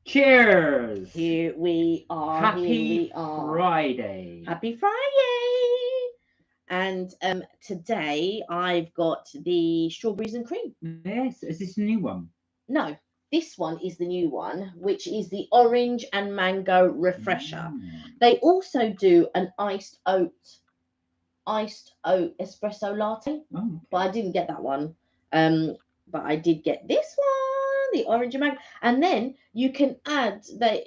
Cheers! Here we are. Here Happy we are. Friday. Happy Friday! And today I've got the strawberries and cream. Yes, is this a new one? No, this one is the new one, which is the orange and mango refresher. Mm. They also do an iced oat espresso latte, Oh, but I didn't get that one. But I did get this one, the orange and mango, and then you can add the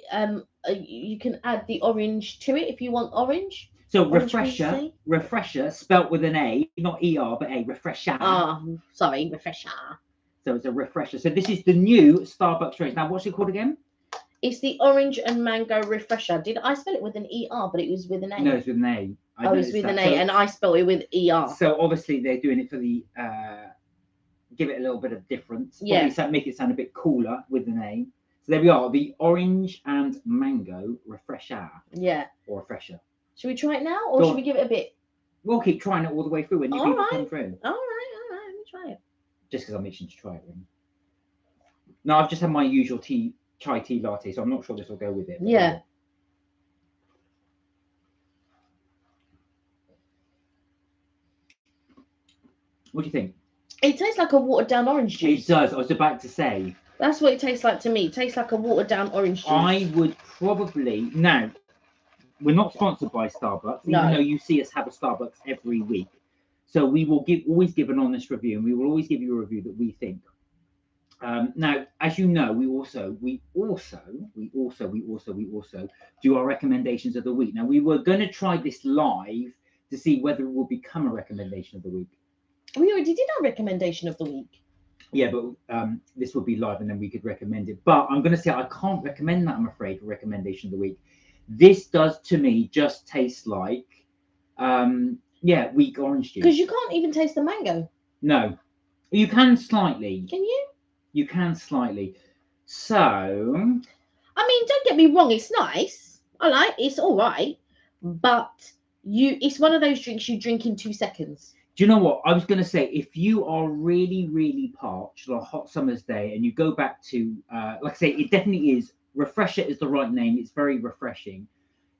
orange to it if you want orange. so Orange refresher, BC. refresher, spelt with an A, not ER, but A, refresher. Ah, sorry, refresher. So it's a refresher. So this is the new Starbucks drink. Now, what's it called again? It's the orange and mango refresher. Did I spell it with an ER? But it was with an A. No, it's with an A. I Oh, it's noticed with an that. A, and I spelled it with ER. So obviously they're doing it for the give it a little bit of difference. Yeah. Probably make it sound a bit cooler with the name. So there we are, the orange and mango refresher Yeah. or refresher. Should we try it now, or Go should on. we give it a bit? We'll keep trying it all the way through when you All people right. come through. All right. Let me try it. Just because I'm itching to try it. Really. No, I've just had my usual chai tea latte, so I'm not sure this will go with it. Yeah. What do you think? It tastes like a watered down orange juice. It does. I was about to say. That's what it tastes like to me. It tastes like a watered down orange juice. I would probably now. We're not sponsored by Starbucks, even No. though you see us have a Starbucks every week. So we will always give an honest review, and we will always give you a review that we think. Now, as you know, we also do our recommendations of the week. Now, we were going to try this live to see whether it will become a recommendation of the week. We already did our recommendation of the week. Yeah, but this would be live, and then we could recommend it. But I'm going to say I can't recommend that. I'm afraid for recommendation of the week. This does to me just taste like, weak orange juice. Because you can't even taste the mango. No, you can slightly. Can you? You can slightly. So, I mean, don't get me wrong. It's nice. It's all right. But it's one of those drinks you drink in 2 seconds. do you know what I was going to say? If you are really, really parched on a hot summer's day, and you go back to, like I say, it definitely is. Refresher is the right name. It's very refreshing.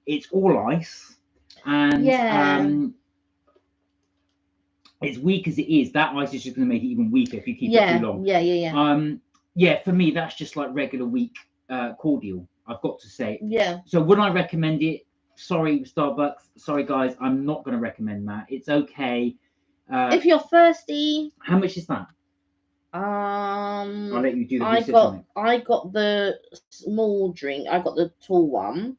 It's all ice, and as weak as it is, that ice is just going to make it even weaker if you keep it too long. Yeah. For me, that's just like regular weak cordial. I've got to say. Yeah. So would I recommend it? Sorry, Starbucks. Sorry, guys. I'm not going to recommend that. It's okay. If you're thirsty. How much is that? I'll let you do the research on it. I got the small drink. I got the tall one.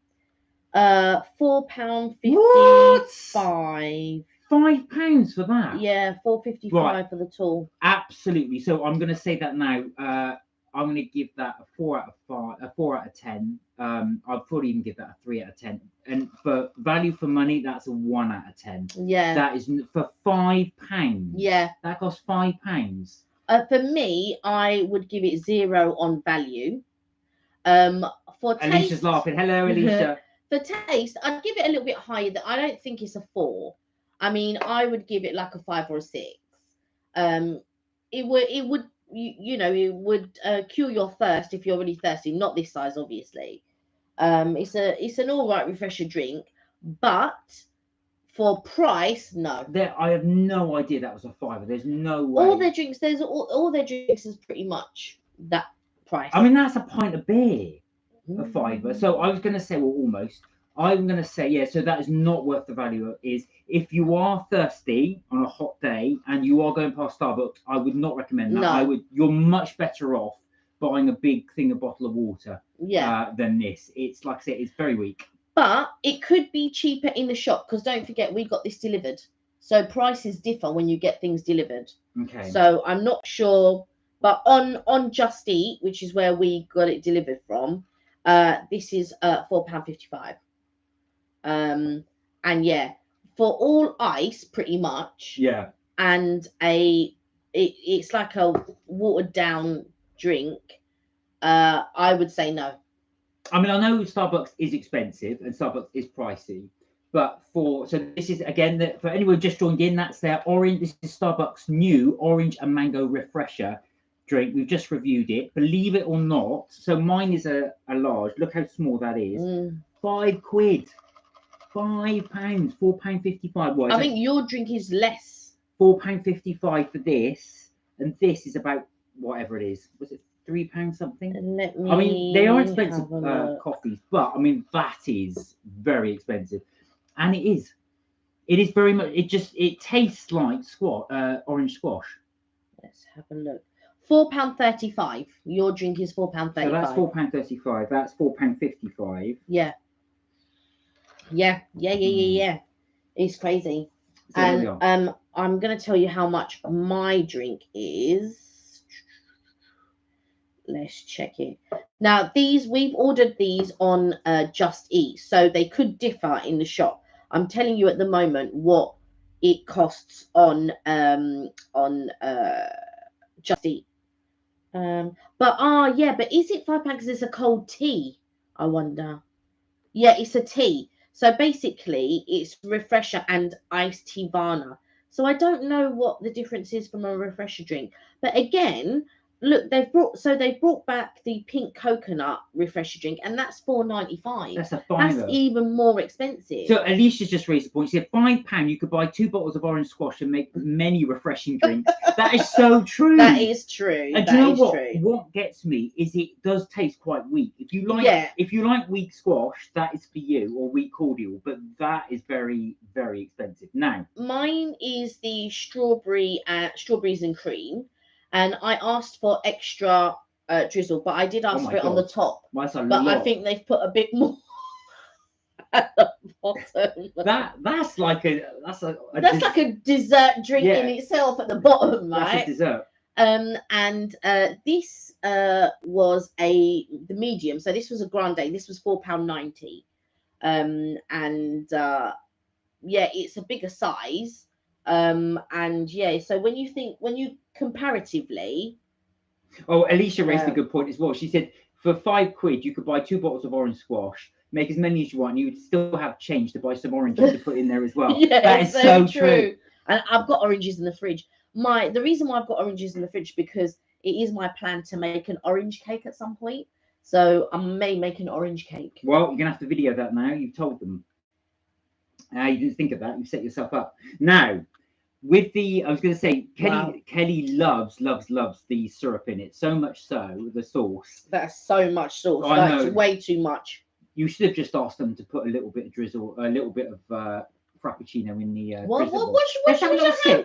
£4.55. £5 for that? Yeah, £4.55 Right. for the tall. Absolutely. So I'm going to say that now. I'm going to give that a 4 out of 5, a 4 out of 10. I'd probably even give that a 3 out of 10. And for value for money, that's a 1 out of 10. Yeah. That is for £5. Yeah. That costs £5. For me, I would give it 0 on value. For taste, Alicia's laughing. Hello, Alicia. For taste, I'd give it a little bit higher. I don't think it's a 4. I mean, I would give it like a 5 or a 6. It would it would cure your thirst if you're really thirsty. Not this size, obviously. It's an all right refresher drink, but for price, no. I have no idea that was a £5. There's no way. All their drinks, all their drinks is pretty much that price. I mean, that's a pint of beer, a £5. So I was going to say, well, almost. I'm going to say, yeah, so that is not worth the value. Is if you are thirsty on a hot day and you are going past Starbucks, I would not recommend that. No. You're much better off buying a big bottle of water than this. It's like I said, it's very weak. But it could be cheaper in the shop because don't forget, we got this delivered. So prices differ when you get things delivered. Okay. So I'm not sure, but on Just Eat, which is where we got it delivered from, this is £4.55. And yeah, for all ice, pretty much. Yeah. And it's like a watered down drink. I would say no. I mean, I know Starbucks is expensive and Starbucks is pricey, but this is again for anyone just joined in. That's their orange. This is Starbucks new orange and mango refresher, drink. We've just reviewed it. Believe it or not, so mine is a large. Look how small that is. £5. £5. £4.55. What is I think your drink is less. £4.55 for this, and this is about whatever it is. Was it £3 something? Let me. I mean, they are expensive have a look. coffees, but I mean that is very expensive, and it is. It is very much. It tastes like orange squash. Let's have a look. £4.35. Your drink is £4.35. So that's £4.35. That's £4.55. Yeah. It's crazy. So there we are. And I'm gonna tell you how much my drink is. Let's check it. Now we've ordered these on Just Eat, so they could differ in the shop. I'm telling you at the moment what it costs on Just Eat. But is it £5 because it's a cold tea? I wonder. Yeah, it's a tea. So basically, it's refresher and iced Tivana. So I don't know what the difference is from a refresher drink. But again, look, they've brought back the pink coconut refresher drink, and that's £4.95. That's a fiver. That's even more expensive. So Alicia's just raised the point. She said £5 you could buy 2 bottles of orange squash and make many refreshing drinks. That is so true. That is true. And do you know what? What gets me is it does taste quite weak. If you like weak squash, that is for you, or weak cordial. But that is very, very expensive. Now, mine is the strawberries and cream, and I asked for extra drizzle, but I did ask for it on the top. But I think they've put a bit more at the bottom. That's like a dessert drink in itself at the bottom, right? That's a dessert. And this was the medium, so this was a grande. This was £4.90. It's a bigger size. So when you comparatively. Oh, Alicia raised a good point as well. She said for £5 you could buy 2 bottles of orange squash, make as many as you want, and you would still have change to buy some oranges to put in there as well. That is so true. And I've got oranges in the fridge. The reason why I've got oranges in the fridge because it is my plan to make an orange cake at some point. So I may make an orange cake. Well, you're gonna have to video that now. You've told them. You didn't think of that. You set yourself up. Now, with I was going to say, Kelly loves the syrup in it. So much so, the sauce. That's so much sauce. I know. That's way too much. You should have just asked them to put a little bit of drizzle, a little bit of frappuccino in the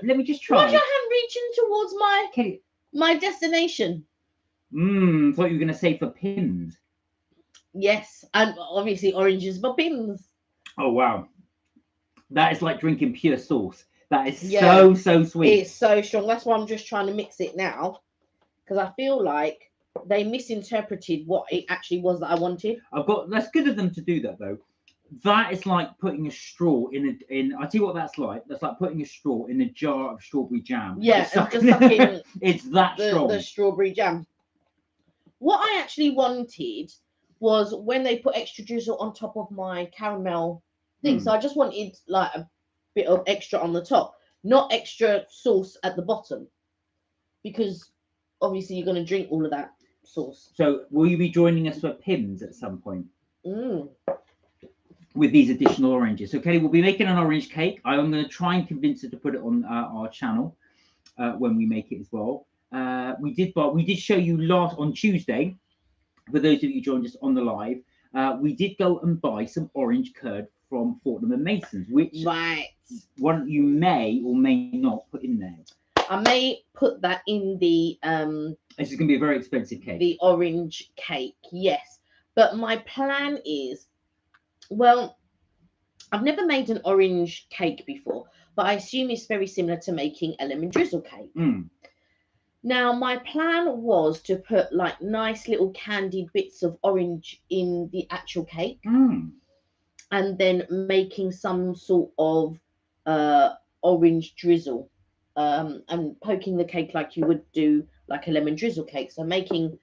Let me just try. What's your hand reaching towards my destination? Thought you were going to say for pins. Yes, and obviously oranges for pins. Oh, wow. That is like drinking pure sauce. That is so sweet. It's so strong. That's why I'm just trying to mix it now. Because I feel like they misinterpreted what it actually was that I wanted. That's good of them to do that, though. That is like putting a straw in I tell you what that's like. That's like putting a straw in a jar of strawberry jam. Yeah, and just sucking it's that strong. The strawberry jam. What I actually wanted was when they put extra drizzle on top of my caramel thing. So I just wanted like a bit of extra on the top, not extra sauce at the bottom, because obviously you're going to drink all of that sauce. So will you be joining us for Pims at some point? With these additional oranges. So Kelly will be making an orange cake. I'm going to try and convince her to put it on our channel when we make it as well. We did show you on Tuesday, for those of you who joined us on the live, we did go and buy some orange curd from Fortnum & Mason's, which one you may or may not put in there. I may put that in the this is going to be a very expensive cake. The orange cake, yes. But my plan is, well, I've never made an orange cake before, but I assume it's very similar to making a lemon drizzle cake. Now, my plan was to put like nice little candied bits of orange in the actual cake. And then making some sort of orange drizzle and poking the cake like you would do like a lemon drizzle cake. So making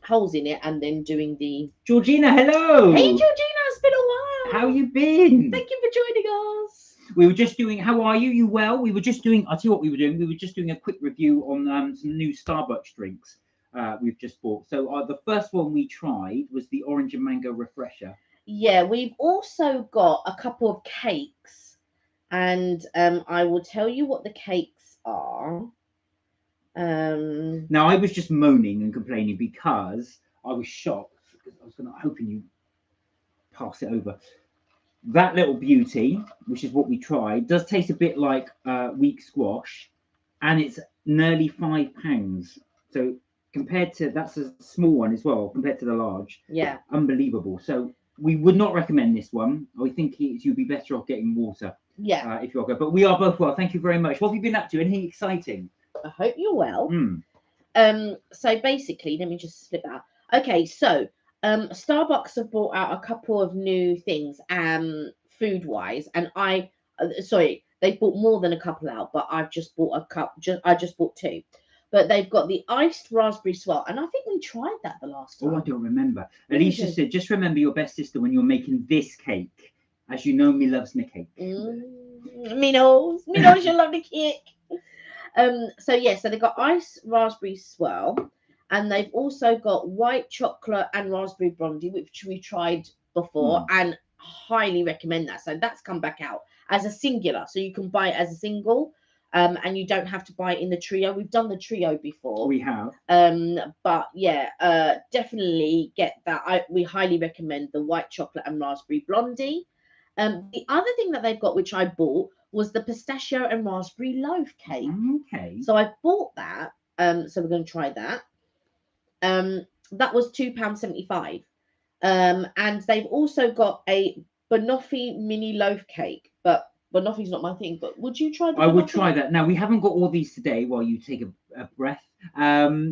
holes in it and then doing the... Georgina, hello! Hey, Georgina, it's been a while. How you been? Thank you for joining us. We were just doing... How are you? You well? We were just doing... I'll tell you what we were doing. We were just doing a quick review on some new Starbucks drinks. we've just bought. So the first one we tried was the orange and mango refresher. Yeah, we've also got a couple of cakes, and I will tell you what the cakes are. Now I was just moaning and complaining because I was shocked because I was hoping you pass it over. That little beauty, which is what we tried, does taste a bit like weak squash, and it's nearly £5. So compared to that's a small one as well compared to the large. Yeah. Unbelievable. So we would not recommend this one. I think you'd be better off getting water. Yeah. If you're good. But we are both well. Thank you very much. What have you been up to? Anything exciting? I hope you're well. Mm. So basically, let me just slip out. Okay, so Starbucks have brought out a couple of new things, food wise, and sorry, they bought more than a couple out, but I've just bought a cup. I just bought two, but they've got the iced raspberry swirl, and I think we tried that the last time. Oh, I don't remember. Alicia said, just remember your best sister when you're making this cake. As you know, me loves me cake. Me knows you love the cake. So yeah, so they've got iced raspberry swirl, and they've also got white chocolate and raspberry blondie, which we tried before, and highly recommend that. So that's come back out as a singular, so you can buy it as a single, and you don't have to buy it in the trio. We've done the trio before. We have. But yeah, definitely get that. We highly recommend the white chocolate and raspberry blondie. The other thing that they've got, which I bought, was the pistachio and raspberry loaf cake. Okay. So I bought that. So we're going to try that. That was £2.75. And they've also got a banoffee mini loaf cake, but banoffee's not my thing. But would you try? I would try that. Now we haven't got all these today. While you take a breath,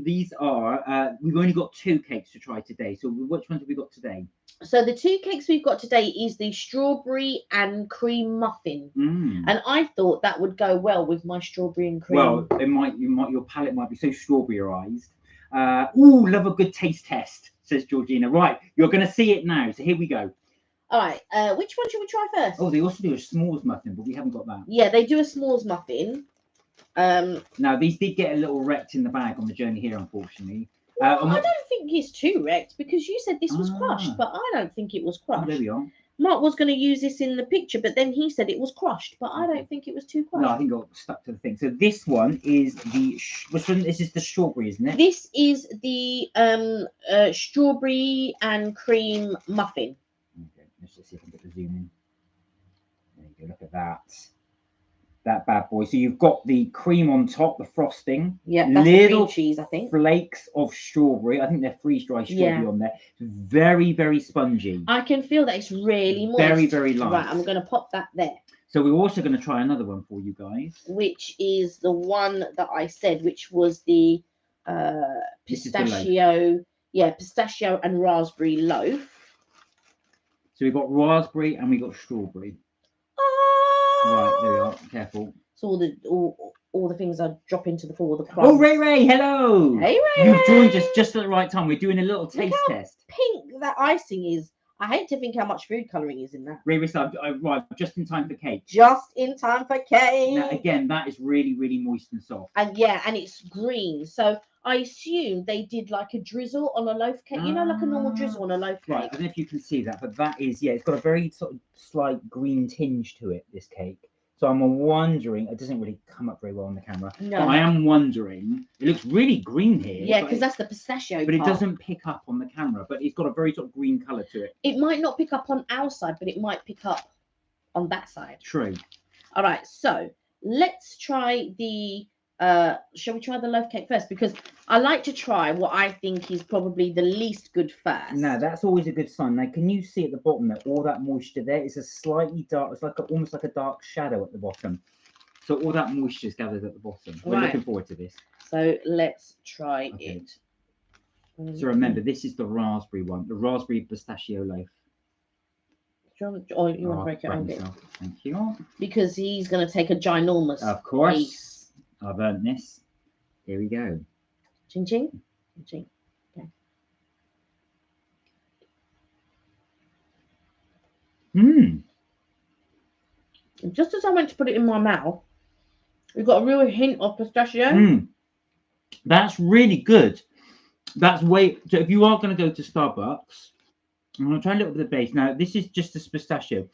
these are we've only got two cakes to try today. So which ones have we got today? So the two cakes we've got today is the strawberry and cream muffin, and I thought that would go well with my strawberry and cream. Well, your palate might be so strawberryized. Love a good taste test, says Georgina. Right, you're going to see it now. So here we go. All right, which one should we try first? Oh, they also do a s'mores muffin, but we haven't got that. Yeah, they do a s'mores muffin. Now these did get a little wrecked in the bag on the journey here, unfortunately. Well, I don't think it's too wrecked because you said this was crushed, but I don't think it was crushed. Oh, there we are. Mark was going to use this in the picture, but then he said it was crushed, but I don't think it was too crushed. No, I think it got stuck to the thing. So this one is which one? This is the strawberry, isn't it? This is the strawberry and cream muffin. Okay, let's just see if I can get the zoom in. There you go. Look at that. That bad boy. So you've got the cream on top, the frosting. Yeah, that's little cream cheese, I think. Flakes of strawberry. I think they're freeze-dried strawberry on there. Very, very spongy. I can feel that it's really moist. Very, very light. Right, I'm going to pop that there. So we're also going to try another one for you guys. Which is the one that I said, which was the pistachio. Yeah, pistachio and raspberry loaf. So we've got raspberry and we've got strawberry. Right, there we are. Careful. So all the things are drop into the floor. Oh, Ray, hello. Hey, Ray. You've joined us just at the right time. We're doing a little taste test. Pink that icing is. I hate to think how much food colouring is in that. Ray, right, just in time for cake. Just in time for cake. Now, again, that is really, really moist and soft. And yeah, and it's green. So I assume they did like a drizzle on a loaf cake. You know, like a normal drizzle on a loaf cake. Right, I don't know if you can see that, but that is, it's got a very sort of slight green tinge to it, this cake. So I'm wondering, it doesn't really come up very well on the camera. No. But I am wondering, it looks really green here. Yeah, because that's the pistachio But it doesn't pick up on the camera, but it's got a very sort of green colour to it. It might not pick up on our side, but it might pick up on that side. True. All right, so let's try the, shall we try the loaf cake first? Because I like to try what I think is probably the least good first. No, that's always a good sign. Now, can you see at the bottom that all that moisture there is a slightly dark, it's like almost like a dark shadow at the bottom. So all that moisture is gathered at the bottom. We're looking forward to this. So let's try it. So remember, this is the raspberry one, the raspberry pistachio loaf. You want to break it on it? Thank you. Because he's going to take a ginormous piece. I've earned this. Here we go. Ching ching. Ching. Okay. Just as I went to put it in my mouth, we've got a real hint of pistachio. That's really good. That's way. So if you are going to go to Starbucks, I'm going to try a little bit of base. Now, this is just a pistachio.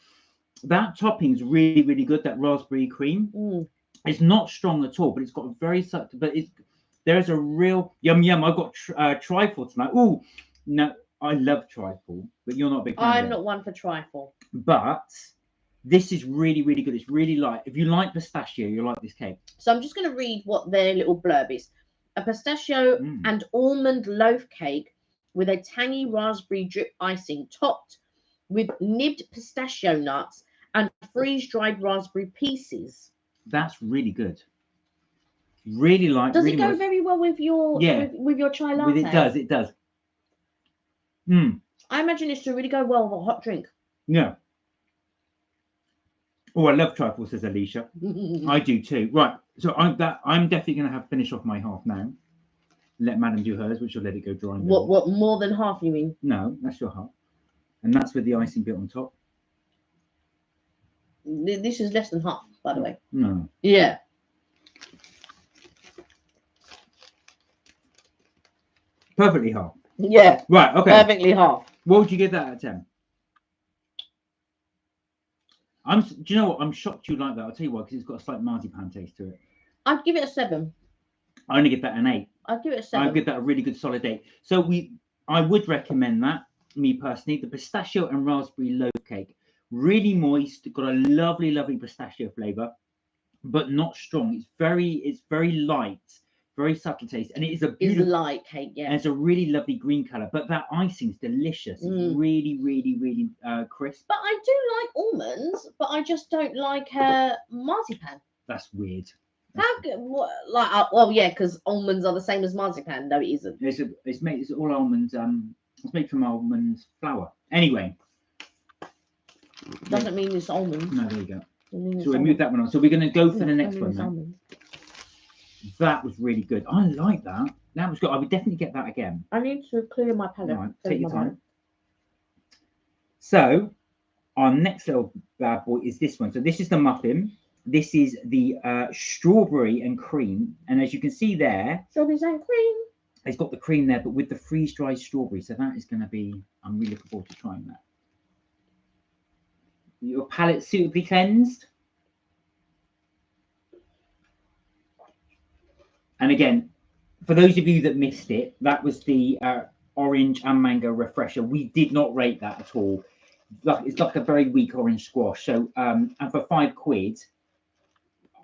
That topping's really, really good. That raspberry cream. Mm. It's not strong at all, but it's got a very subtle. But there's a real yum yum. I've got trifle tonight. Oh no, I love trifle, but you're not a big fan I'm of it. not one for trifle. But this is really, really good. It's really light. If you like pistachio, you'll like this cake. So I'm just going to read what their little blurb is. A pistachio and almond loaf cake with a tangy raspberry drip icing topped with nibbed pistachio nuts and freeze-dried raspberry pieces. That's really good. Really light. Does really it go moist. very well with your with your chai latte? It does. It does. I imagine this to really go well with a hot drink. Yeah. Oh, I love trifle, says Alicia. I do too. Right. So I'm definitely going to have finish off my half now. Let Madam do hers, which will let it go dry. What more than half? You mean? No, that's your half, and that's with the icing bit on top. This is less than half, by the way. No. Yeah. Perfectly half. Yeah. Right. Okay. Perfectly half. What would you give that out of 10? Do you know what? I'm shocked you like that. I'll tell you why, because it's got a slight marzipan taste to it. I'd give it a 7. I only give that an 8. I'd give it a 7. I'd give that a really good solid 8. So I would recommend that, me personally. The pistachio and raspberry loaf cake, really moist, got a lovely, lovely pistachio flavour, but not strong. It's very light, very subtle taste, and it is a beautiful. It's light cake, yeah. And it's a really lovely green colour, but that icing's delicious. It's really, really, really crisp. But I do like almonds, but I just don't like marzipan. That's weird. How good? Well, yeah, because almonds are the same as marzipan. No, it isn't. It's all almonds. It's made from almond flour. Anyway. Doesn't mean it's almonds. No, there you go. So we move that one on. So we're going to go for the next one now. That was really good. I like that. That was good. I would definitely get that again. I need to clear my palate. All right, take your time. So our next little bad boy is this one. So this is the muffin. This is the strawberry and cream. And as you can see there, strawberries and cream. It's got the cream there, but with the freeze-dried strawberry. So that is going to be, I'm really looking forward to trying that. Your palate suitably cleansed. And again, for those of you that missed it, that was the orange and mango refresher. We did not rate that at all. It's like a very weak orange squash. So, and for £5,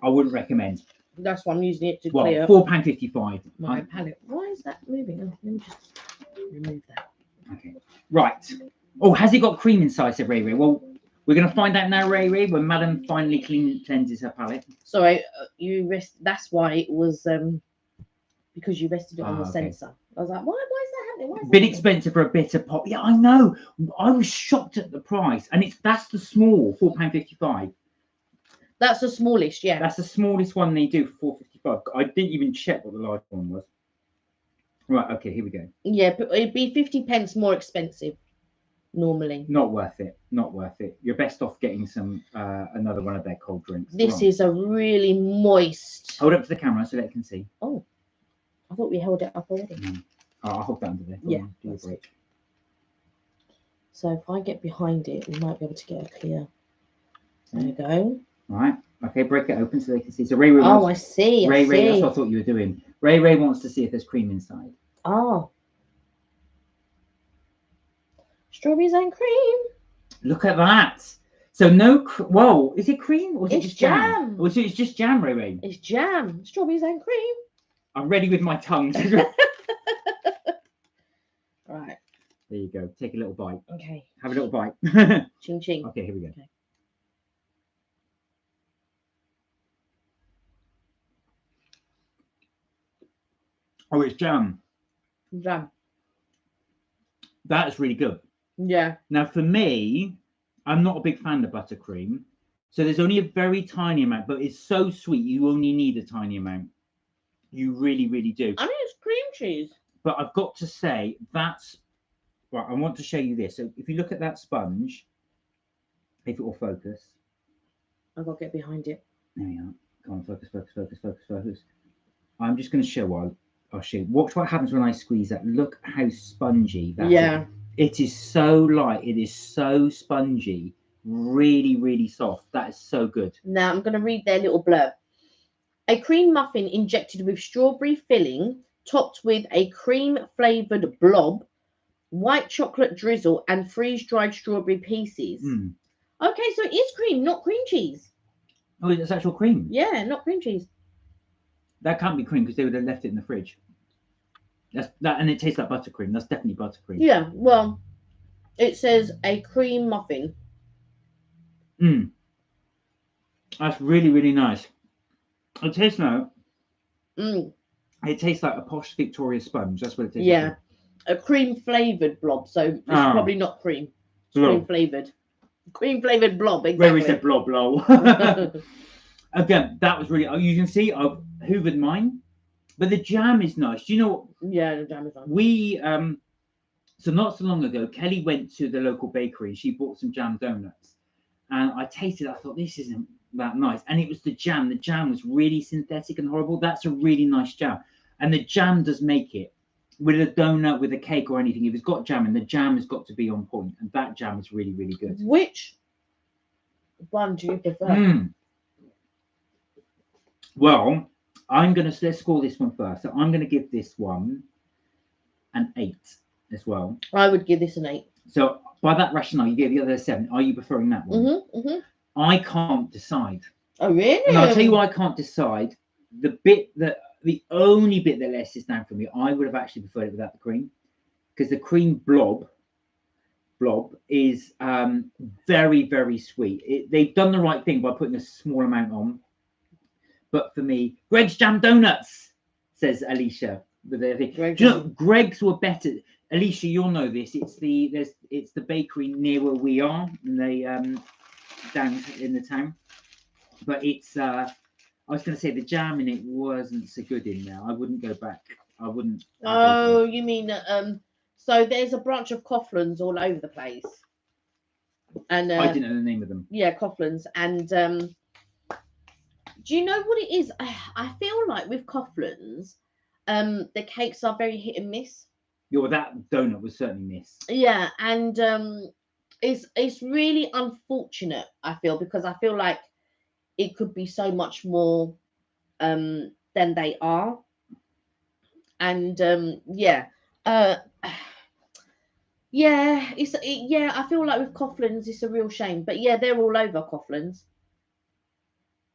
I wouldn't recommend. That's why I'm using it to clear. £4.55. My palate. Why is that moving? Oh, let me just remove that. Okay. Right. Oh, has it got cream inside? Said Ray Ray. Well, we're going to find out now, Ray Ray, when Madam finally cleanses her palate. Sorry, you rest. That's why it was because you rested it on the sensor. I was like, why is that happening? Why is bit expensive for a bitter pop. Yeah, I know. I was shocked at the price, and that's the small £4.55. That's the smallest, yeah. That's the smallest one they do for £4.55. I didn't even check what the large one was. Right, okay, here we go. Yeah, but it'd be 50p more expensive normally. Not worth it. Not worth it. You're best off getting some another one of their cold drinks. This is a really moist. Hold up to the camera so they can see. Oh, I thought we held it up already. Oh, I'll hold that under there. Yeah. Do your break. So if I get behind it, we might be able to get a clear. There you go. Right. Okay, break it open so they can see. So Ray Ray. I see. Ray, that's what I thought you were doing. Ray Ray wants to see if there's cream inside. Oh. Strawberries and cream. Look at that. So no. Whoa, is it cream or is it just jam? Or is it just jam, Ray Ray? It's jam. Strawberries and cream. I'm ready with my tongue. Right. There you go. Take a little bite. Okay. Have a little bite. Ching ching. Okay, here we go. Okay. Oh, it's jam. Jam. That's really good. Yeah. Now, for me, I'm not a big fan of buttercream. So there's only a very tiny amount, but it's so sweet, you only need a tiny amount. You really, really do. I mean, it's cream cheese. But I've got to say, that's... Right, I want to show you this. So if you look at that sponge, if it will focus. I've got to get behind it. There we are. Come on, focus, focus, focus, focus, focus. I'm just going to show Oh shoot! Watch what happens when I squeeze that. Look how spongy that is. Yeah. It is so light. It is so spongy. Really, really soft. That is so good. Now I'm going to read their little blurb. A cream muffin injected with strawberry filling, topped with a cream flavored blob, white chocolate drizzle, and freeze dried strawberry pieces. Mm. Okay, so it is cream, not cream cheese. Oh, it's actual cream. Yeah, not cream cheese. That can't be cream because they would have left it in the fridge. That's that, and it tastes like buttercream. That's definitely buttercream. Yeah, well, it says a cream muffin. Mm. That's really, really nice. It tastes now. Mm, It tastes like a posh Victoria sponge. That's what it tastes yeah, like. a cream flavored blob. So it's Ah. probably not cream. It's Blob. cream flavored. Cream flavored blob. Where Exactly. is the blob lol? Again, that was really. You can see I've hoovered mine, but the jam is nice. Do you know what? Yeah, the jam is on. We so not so long ago, Kelly went to the local bakery. She bought some jam donuts, and I tasted. I thought this isn't that nice, and it was the jam. The jam was really synthetic and horrible. That's a really nice jam, and the jam does make it. With a donut, with a cake or anything, if it's got jam, and the jam has got to be on point, and that jam is really, really good. Which one do you prefer? Mm. Well, let's score this one first. So I'm gonna give this one an 8 as well. I would give this an 8. So by that rationale, you gave the other a 7. Are you preferring that one? Mm-hmm. I can't decide. Oh really? And I'll tell you why I can't decide. The only bit that lets this down for me, I would have actually preferred it without the cream, because the cream blob is very, very sweet. They've done the right thing by putting a small amount on. But for me, Greg's Jam Donuts, says Alicia. With their thing. Do you know, Greg's were better. Alicia, you'll know this. It's the bakery near where we are, and they down in the town. But it's I was going to say the jam in it wasn't so good in there. I wouldn't go back. I wouldn't. Oh, you mean so there's a branch of Coughlin's all over the place, and I didn't know the name of them. Yeah, Coughlin's, and do you know what it is? I feel like with Coughlin's, the cakes are very hit and miss. Yeah, well, that donut was certainly miss. Yeah, and it's really unfortunate. I feel, because I feel like it could be so much more than they are, and yeah, yeah, yeah. I feel like with Coughlin's, it's a real shame, but yeah, they're all over Coughlin's.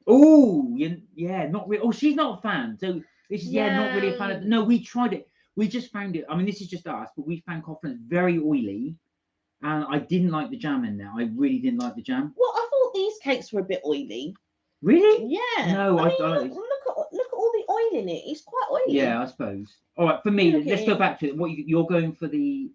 Oh, yeah, not really. Oh, she's not a fan. So this is not really a fan of. No, we tried it. We just found it. I mean, this is just us, but we found Coughlin's very oily, and I didn't like the jam in there. I really didn't like the jam. Well, I thought these cakes were a bit oily. Really? Yeah. No, I mean, look at all the oil in it. It's quite oily. Yeah, I suppose. All right, for me, let's go back to it. You're going for the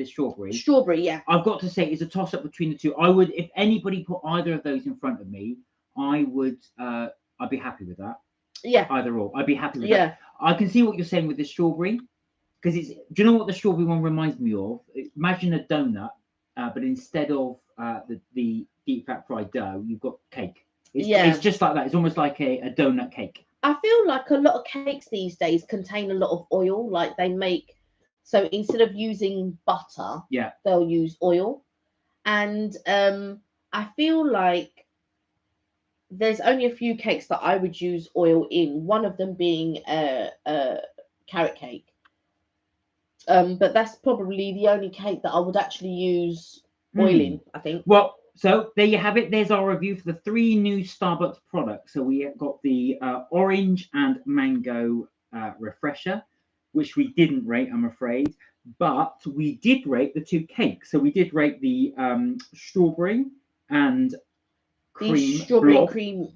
strawberry? Strawberry, yeah. I've got to say, it's a toss up between the two. I would, if anybody put either of those in front of me, I would. I'd be happy with that. Yeah. Either or, I'd be happy with that. I can see what you're saying with the strawberry, because it's. Do you know what the strawberry one reminds me of? Imagine a donut, but instead of the deep fat fried dough, you've got cake. It's just like that. It's almost like a donut cake. I feel like a lot of cakes these days contain a lot of oil. Like they make, so instead of using butter, they'll use oil. And I feel like there's only a few cakes that I would use oil in. One of them being a carrot cake. But that's probably the only cake that I would actually use oil in, I think. Well, so there you have it. There's our review for the 3 new Starbucks products. So we got the orange and mango refresher, which we didn't rate, I'm afraid. But we did rate the 2 cakes. So we did rate the strawberry and cream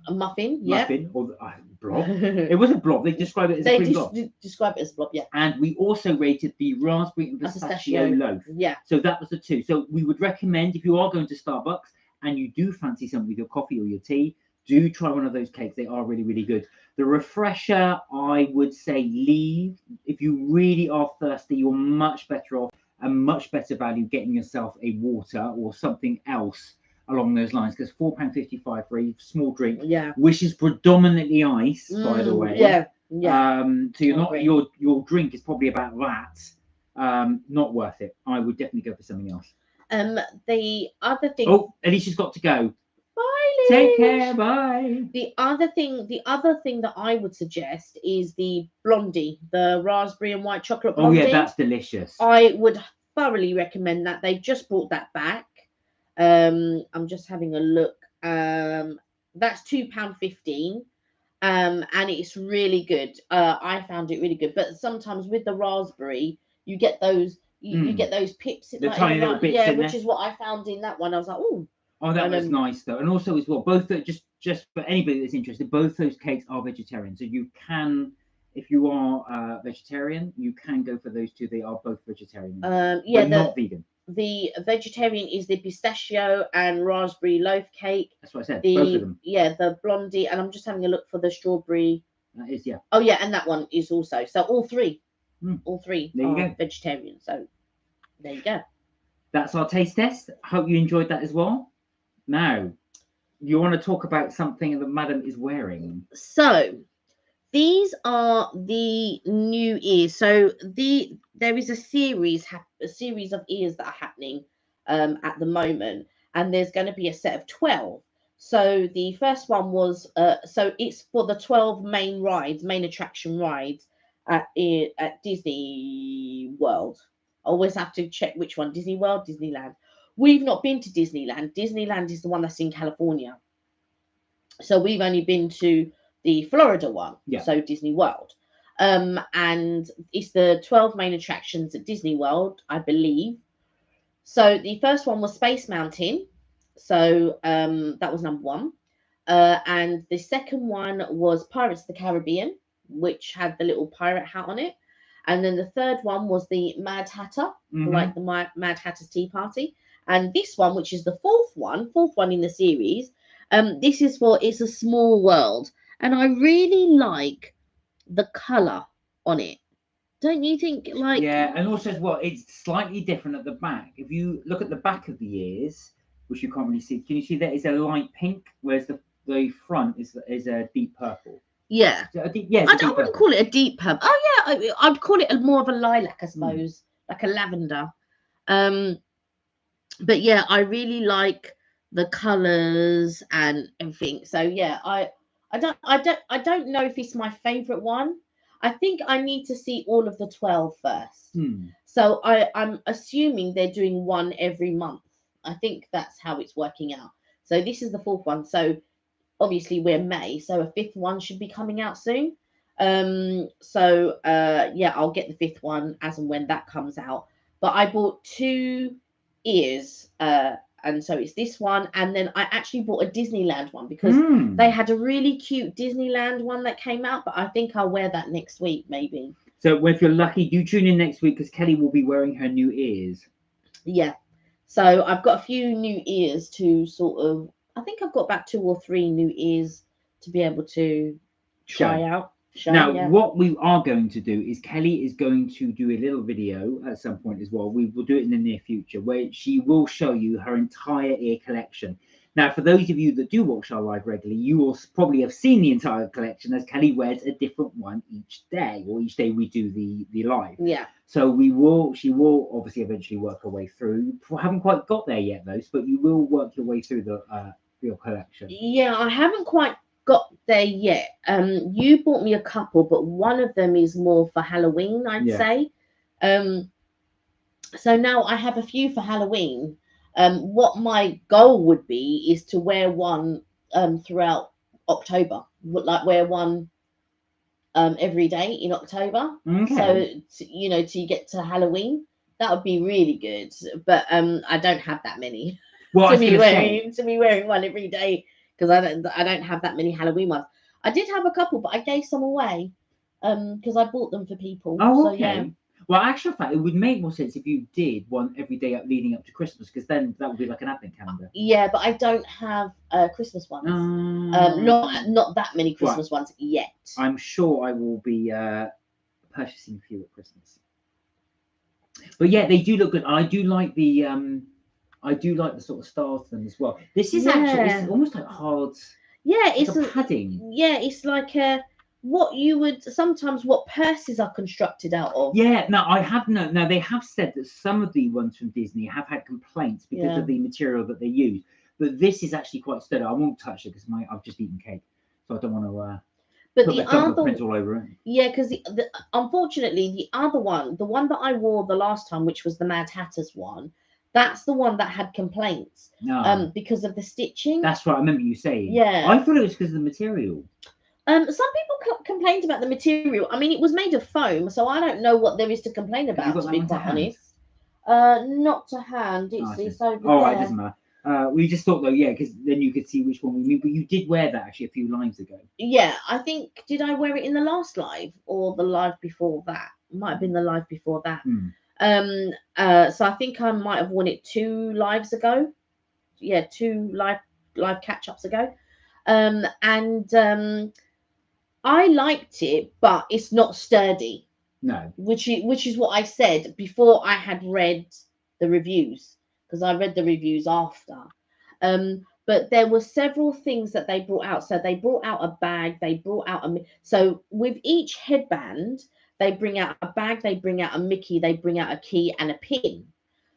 muffin. Yeah. Muffin or blob. It was a blob. They described it as a cream blob. They describe it as blob, yeah. And we also rated the raspberry and pistachio loaf. Yeah. So that was the 2. So we would recommend, if you are going to Starbucks and you do fancy something with your coffee or your tea, do try one of those cakes. They are really, really good. The refresher, I would say leave. If you really are thirsty, you're much better off and much better value getting yourself a water or something else along those lines, because £4.55 for a small drink, which is predominantly ice, by the way. Yeah. Yeah. So you're not Agree. your drink is probably about that. Not worth it. I would definitely go for something else. The other thing. Oh, Alicia's got to go. Bye, Take Liz. care. Bye. The other thing that I would suggest is the blondie, the raspberry and white chocolate Oh yeah, blondie. that's delicious. I would thoroughly recommend that. They've just brought that back. I'm just having a look. That's £2.15. And it's really good. I found it really good. But sometimes with the raspberry, you get those you get those pips The like tiny in little bits yeah, in which there. is what I found in that one. I was like, oh, Oh, that and was nice though. And also as well, both just for anybody that's interested, both those cakes are vegetarian. So you can, if you are vegetarian, you can go for those two. They are both vegetarian, yeah, but not vegan. the vegetarian is the pistachio and raspberry loaf cake. That's what I said. The Both of them. yeah, the blondie, and I'm just having a look for the strawberry. That is, yeah. Oh yeah, and that one is also. So all three There you are go. vegetarian. So there you go. That's our taste test. Hope you enjoyed that as well. Now, you want to talk about something that Madam is wearing? So these are the new ears. So there is a series of ears that are happening at the moment, and there's going to be a set of 12. So the first one was so it's for the 12 main attraction rides at Disney World. I always have to check which one, Disney World, Disneyland. We've not been to Disneyland. Disneyland is the one that's in California. So we've only been to the Florida one, so Disney World. And it's the 12 main attractions at Disney World, I believe. So the first one was Space Mountain. So that was number one. And the second one was Pirates of the Caribbean, which had the little pirate hat on it. And then the third one was the Mad Hatter, like the Mad Hatter's Tea Party. And this one, which is the fourth one in the series, this is for It's a Small World. And I really like the colour on it. Don't you think? Like, yeah, and also as well, it's slightly different at the back. If you look at the back of the ears, which you can't really see, can you see that is a light pink, whereas the front is a deep purple. Yeah, I wouldn't call it a deep purple. Oh yeah, I'd call it more of a lilac, I suppose, like a lavender. But yeah, I really like the colours and everything. So yeah, I don't know if it's my favourite one. I think I need to see all of the 12 first. So I'm assuming they're doing one every month. I think that's how it's working out. So this is the fourth one. So obviously we're May, so a fifth one should be coming out soon. Yeah, I'll get the fifth one as and when that comes out. But I bought 2 ears, and so it's this one, and then I actually bought a Disneyland one because they had a really cute Disneyland one that came out, but I think I'll wear that next week maybe. So if you're lucky, do tune in next week because Kelly will be wearing her new ears. Yeah, so I've got a few new ears to sort of, I think I've got about 2 or 3 new ears to be able to try out. What we are going to do is Kelly is going to do a little video at some point as well. We will do it in the near future where she will show you her entire ear collection. Now, for those of you that do watch our live regularly, you will probably have seen the entire collection as Kelly wears a different one each day, or each day we do the live. Yeah. So she will obviously eventually work her way through. We haven't quite got there yet, though, but you will work your way through your collection. Yeah, I haven't quite got there yet. You bought me a couple, but one of them is more for Halloween, I'd say. So now I have a few for Halloween. What my goal would be is to wear one throughout October, like wear one every day in October. Okay. So till you get to Halloween, that would be really good. But I don't have that many. Well, to be wearing one every day because I don't have that many Halloween ones. I did have a couple, but I gave some away because I bought them for people. Oh, okay. So, yeah. Well, actually, fact, it would make more sense if you did one every day leading up to Christmas, because then that would be like an advent calendar. Yeah, but I don't have Christmas ones. Not that many Christmas ones yet. I'm sure I will be purchasing a few at Christmas. But yeah, they do look good. I do like the sort of style to them as well. This is actually it's almost like hard. Yeah, it's a padding. Yeah, it's like a what you would sometimes what purses are constructed out of. Yeah, no, I have no. Now they have said that some of the ones from Disney have had complaints because Yeah. of the material that they use, but this is actually quite sturdy. I won't touch it because I've just eaten cake, so I don't want to But put the my other, thumbprint all over it. yeah, because unfortunately the other one, the one that I wore the last time, which was the Mad Hatter's one, that's the one that had complaints No, because of the stitching. that's right. I remember you saying. Yeah. I thought it was because of the material. Some people complained about the material. I mean, it was made of foam, so I don't know what there is to complain Have you about, got to that be one to quite hand? honest. Not to hand. Oh, I see. It's over All right, there. doesn't matter. We just thought though, yeah, because then you could see which one we mean. But you did wear that actually a few lives ago. Yeah, I think, did I wear it in the last live or the live before that? Might have been the live before that. Hmm. So I think I might have worn it 2 lives ago. Yeah, 2 live catch ups ago. And I liked it, but it's not sturdy, No. which is what I said before I had read the reviews, because I read the reviews after. But there were several things that they brought out. So they brought out a bag, they brought out so with each headband, they bring out a bag, they bring out a Mickey, they bring out a key and a pin.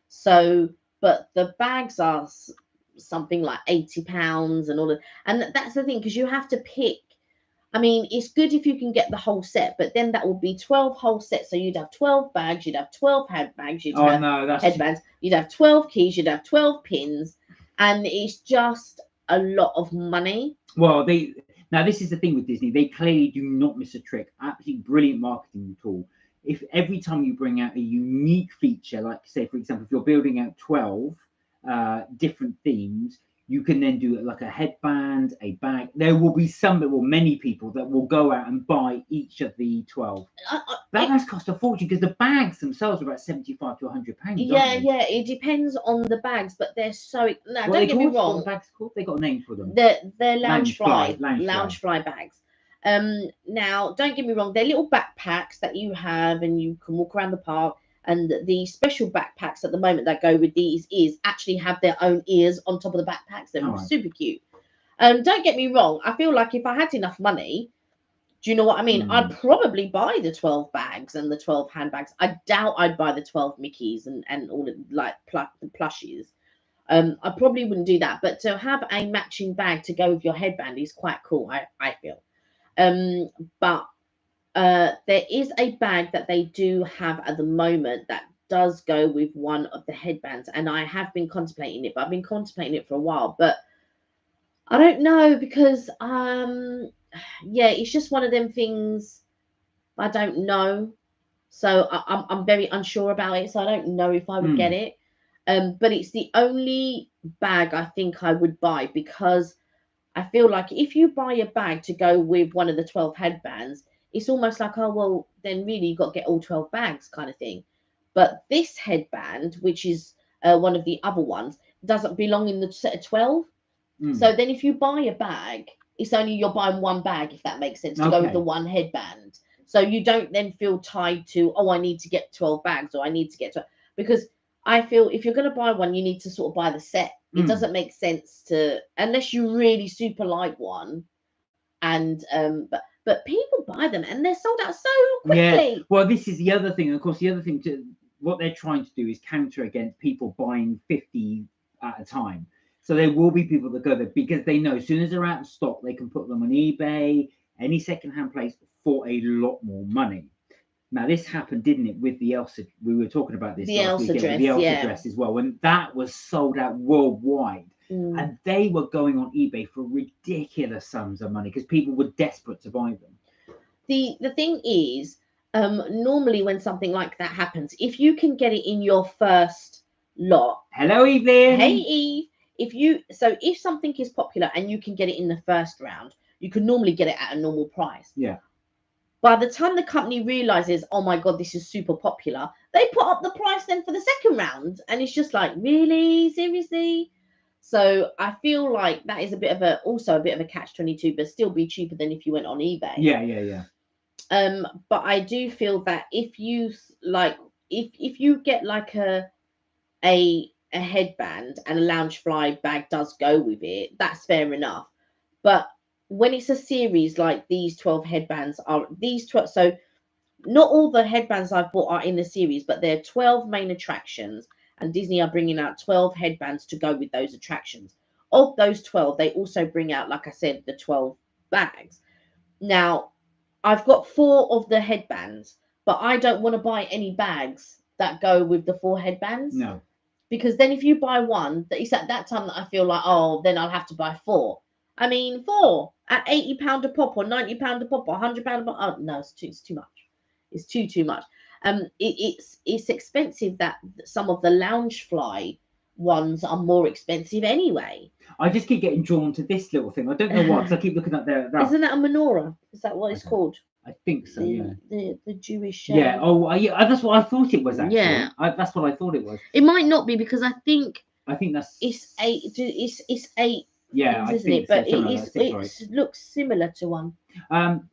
So, but the bags are something like £80 and all that. And that's the thing, because you have to pick. I mean, it's good if you can get the whole set, but then that would be 12 whole sets. So you'd have 12 bags, you'd have 12 handbags, you'd Oh have no, that's headbands, you'd have 12 keys, you'd have 12 pins, and it's just a lot of money. well. Now this is the thing with Disney. They clearly do not miss a trick. Absolutely brilliant marketing tool. If every time you bring out a unique feature, like say for example, if you're building out 12 different themes, you can then do it like a headband, a bag. There will be many people that will go out and buy each of the 12. That has cost a fortune because the bags themselves are about 75 to 100 pounds. Yeah, yeah, it depends on the bags, but they're so. Now, What don't they get me called? What wrong, the bags called? They got a name for them. they're lounge fly, Lounge fly bags. Now, don't get me wrong, they're little backpacks that you have and you can walk around the park. And the special backpacks at the moment that go with these ears actually have their own ears on top of the backpacks. They're Alright. super cute. Don't get me wrong, I feel like if I had enough money, do you know what I mean? I'd probably buy the 12 bags and the 12 handbags. I doubt I'd buy the 12 Mickeys and all the like the plushies. I probably wouldn't do that, but to have a matching bag to go with your headband is quite cool, I feel. But there is a bag that they do have at the moment that does go with one of the headbands, and I have been contemplating it, but I've been contemplating it for a while, but I don't know because yeah, it's just one of them things I don't know. So I'm very unsure about it. So I don't know if I would get it. But it's the only bag I think I would buy, because I feel like if you buy a bag to go with one of the 12 headbands, it's almost like, oh, well, then really you've got to get all 12 bags kind of thing. But this headband, which is one of the other ones, doesn't belong in the set of 12. So then if you buy a bag, it's only you're buying one bag, if that makes sense, to go with the one headband. So you don't then feel tied to, oh, I need to get 12 bags or I need to get 12. Because I feel if you're going to buy one, you need to sort of buy the set. It doesn't make sense to, unless you really super like one. And but people buy them and they're sold out so quickly. Yeah. Well, this is the other thing. Of course, the other thing what they're trying to do is counter against people buying 50 at a time. So there will be people that go there because they know as soon as they're out of stock, they can put them on eBay, any secondhand place for a lot more money. Now this happened, didn't it, with the Elsa? We were talking about this The last Elsa weekend dress, with the Elsa yeah. dress as well, and that was sold out worldwide. And they were going on eBay for ridiculous sums of money because people were desperate to buy them. The thing is, normally when something like that happens, if you can get it in your first lot. Hello, Evelyn. Hey, Eve. If something is popular and you can get it in the first round, you can normally get it at a normal price. Yeah. By the time the company realizes, oh my god, this is super popular, they put up the price then for the second round, and it's just like, really, seriously. So I feel like that is also a bit of a catch-22, but still be cheaper than if you went on eBay. Yeah. But I do feel that if you like, if you get like a headband and a lounge fly bag does go with it, that's fair enough. But when it's a series like these 12 headbands are these 12. So not all the headbands I've bought are in the series, but there are 12 main attractions, and Disney are bringing out 12 headbands to go with those attractions. Of those 12, they also bring out, like I said, the 12 bags. Now, I've got 4 of the headbands, but I don't want to buy any bags that go with the 4 headbands. No. Because then if you buy one, it's at that time that I feel like, oh, then I'll have to buy 4. I mean, 4 at £80 a pop or £90 a pop or £100 a pop. Oh, no, it's too much. It's too much. It's expensive. That some of the lounge fly ones are more expensive anyway. I just keep getting drawn to this little thing. I don't know why, because I keep looking at their. Isn't that a menorah? Is that what it's called? I think so. Yeah. The Jewish. Yeah. Oh, yeah. That's what I thought it was. Actually. Yeah. That's what I thought it was. It might not be, because I think that's. It's 8. It's 8. Yeah, isn't it? But it looks similar to one.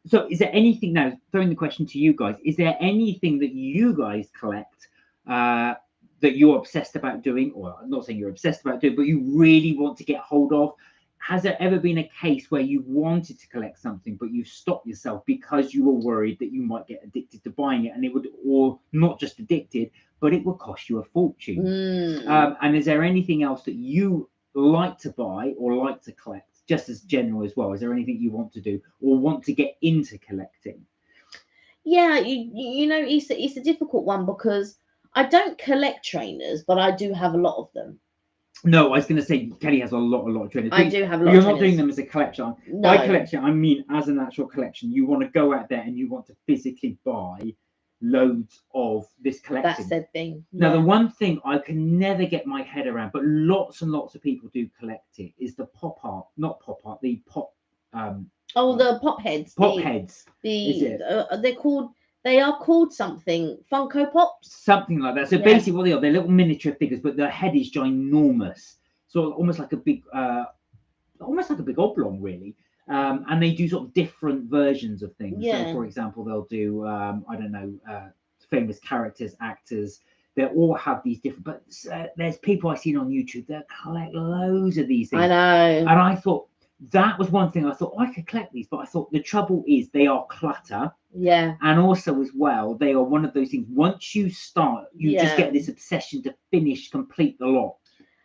So is there anything now? Throwing the question to you guys: is there anything that you guys collect that you're obsessed about doing, or I'm not saying you're obsessed about doing, but you really want to get hold of? Has there ever been a case where you wanted to collect something, but you stopped yourself because you were worried that you might get addicted to buying it, and it would, or not just addicted, but it would cost you a fortune? And is there anything else that you like to buy or like to collect, just as general as well? Is there anything you want to do or want to get into collecting? Yeah, you know, it's a difficult one, because I don't collect trainers, but I do have a lot of them. No, I was going to say Kelly has a lot of trainers. I do have a lot. You're not doing them as a collection. No. By collection, I mean as an actual collection. You want to go out there and you want to physically buy loads of this collection. That's the thing. Now, the one thing I can never get my head around, but lots and lots of people do collect it, is the pop art. Not pop art, the pop. The pop heads. Pop heads. They're called. They are called something. Funko Pops. Something like that. So basically, what they are, they're little miniature figures, but their head is ginormous. So almost like a big, oblong, really. And they do sort of different versions of things. Yeah. So, for example, they'll do famous characters, actors. They all have these different. But there's people I've seen on YouTube that collect loads of these things. I know. And I thought that was one thing. I thought I could collect these, but I thought the trouble is they are clutter. Yeah. And also as well, they are one of those things. Once you start, you just get this obsession to complete the lot.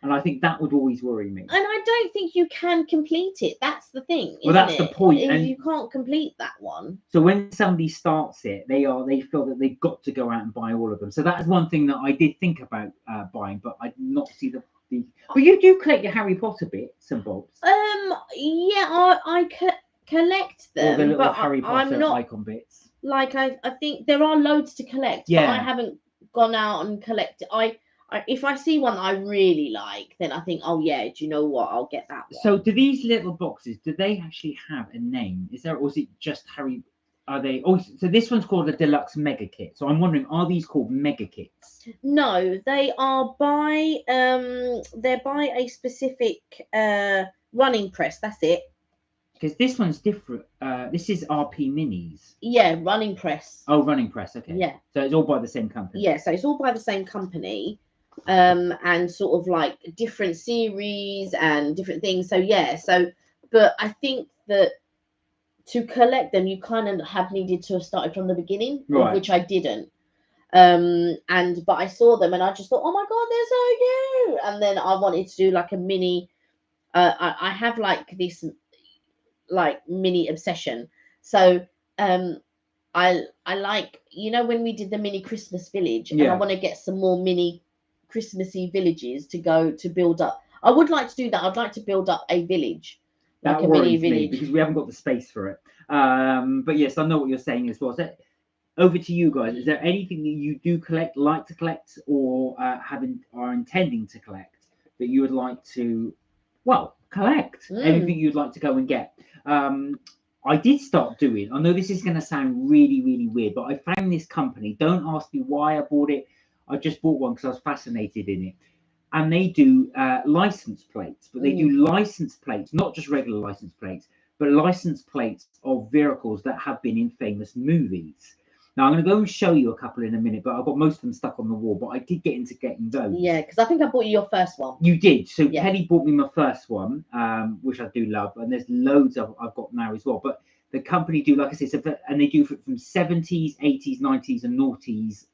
And I think that would always worry me. And I don't think you can complete it. That's the thing. Well, that's the point. And you can't complete that one. So when somebody starts it, they feel that they've got to go out and buy all of them. So that is one thing that I did think about buying, but I did not see the. But you do collect your Harry Potter bits and bobs. Yeah, I collect them. Or the little but Harry Potter icon bits. Like I think there are loads to collect. Yeah. But I haven't gone out and collected. If I see one that I really like, then I think, oh yeah, do you know what? I'll get that one. So do these little boxes, do they actually have a name? Is there, or is it just Harry? Are they? Oh, so this one's called a deluxe mega kit. So I'm wondering, are these called mega kits? No, they are by they're by a specific running press. That's it. Because this one's different. This is RP Minis. Yeah, running press. Oh, running press. Okay. Yeah. So it's all by the same company. Yeah, so it's all by the same company. And sort of like different series and different things. So yeah, but I think that to collect them, you kind of have needed to have started from the beginning, right. Which I didn't. But I saw them and I just thought, oh my god, they're so cute. And then I wanted to do like a mini. I have like this like mini obsession. So I like, you know, when we did the mini Christmas village, and I want to get some more mini Christmassy villages to go to build up. I would like to do that. I'd like to build up a village, like a mini village, because we haven't got the space for it. But yes, I know what you're saying as well. So over to you guys. Is there anything that you do collect, like to collect, or are intending to collect that you would like to, collect? Anything you'd like to go and get? I did start doing. I know this is going to sound really, really weird, but I found this company. Don't ask me why I bought it. I just bought one because I was fascinated in it. And they do license plates, but they do license plates, not just regular license plates, but license plates of vehicles that have been in famous movies. Now I'm going to go and show you a couple in a minute, but I've got most of them stuck on the wall. But I did get into getting those. Yeah, because I think I bought you your first one. You did. So Yeah. Kelly bought me my first one, which I do love, and there's loads I've got now as well. But the company do, like I said, and they do from 70s, 80s, 90s, and noughties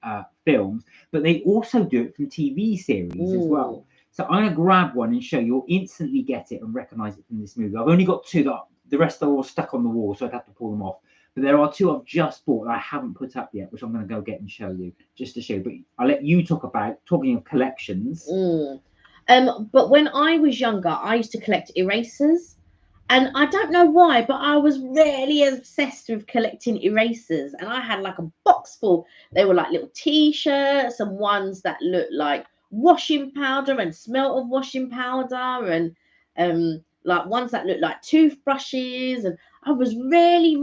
films, but they also do it from TV series as well. So I'm going to grab one and show you. You'll instantly get it and recognise it from this movie. I've only got two. The rest are all stuck on the wall, so I'd have to pull them off. But there are two I've just bought that I haven't put up yet, which I'm going to go get and show you, just to show you. But I'll let you talk about, talking of collections. But when I was younger, I used to collect erasers. And I don't know why, but I was really obsessed with collecting erasers. And I had like a box full. They were like little T-shirts and ones that looked like washing powder and smelt of washing powder, and like ones that looked like toothbrushes. And I was really,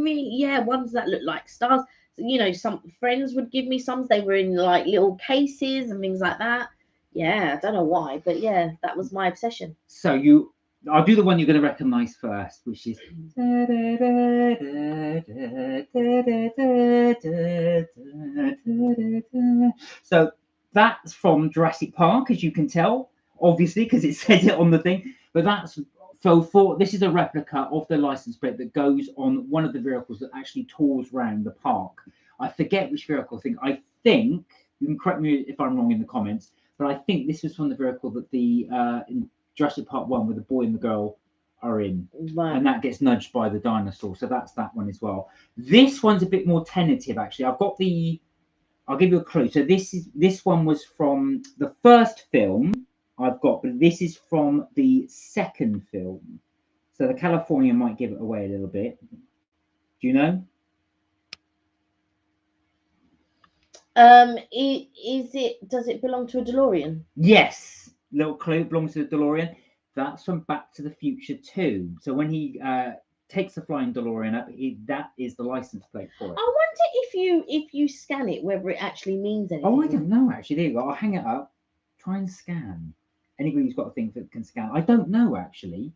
ones that looked like stars. You know, some friends would give me some. They were in like little cases and things like that. Yeah, I don't know why, but yeah, that was my obsession. So I'll do the one you're going to recognise first, which is. So that's from Jurassic Park, as you can tell, obviously, because it says it on the thing. But that's this is a replica of the license plate that goes on one of the vehicles that actually tours around the park. I forget which vehicle. I think you can correct me if I'm wrong in the comments, but I think this was from the vehicle that the in Jurassic Park 1 where the boy and the girl are in, Right. and that gets nudged by the dinosaur. So that's that one as well. This one's a bit more tentative, actually. I'll give you a clue. So this one was from the first film I've got, but this is from the second film. So the California might give it away a little bit. Do you know? Does it belong to a DeLorean? Yes. Little clue, it belongs to the DeLorean. That's from Back to the Future 2. So when he takes the flying DeLorean up, that is the license plate for it. I wonder if you scan it, whether it actually means anything. Oh, I don't know actually. There you go. I'll hang it up. Try and scan. Anybody who's got a thing that can scan. I don't know actually.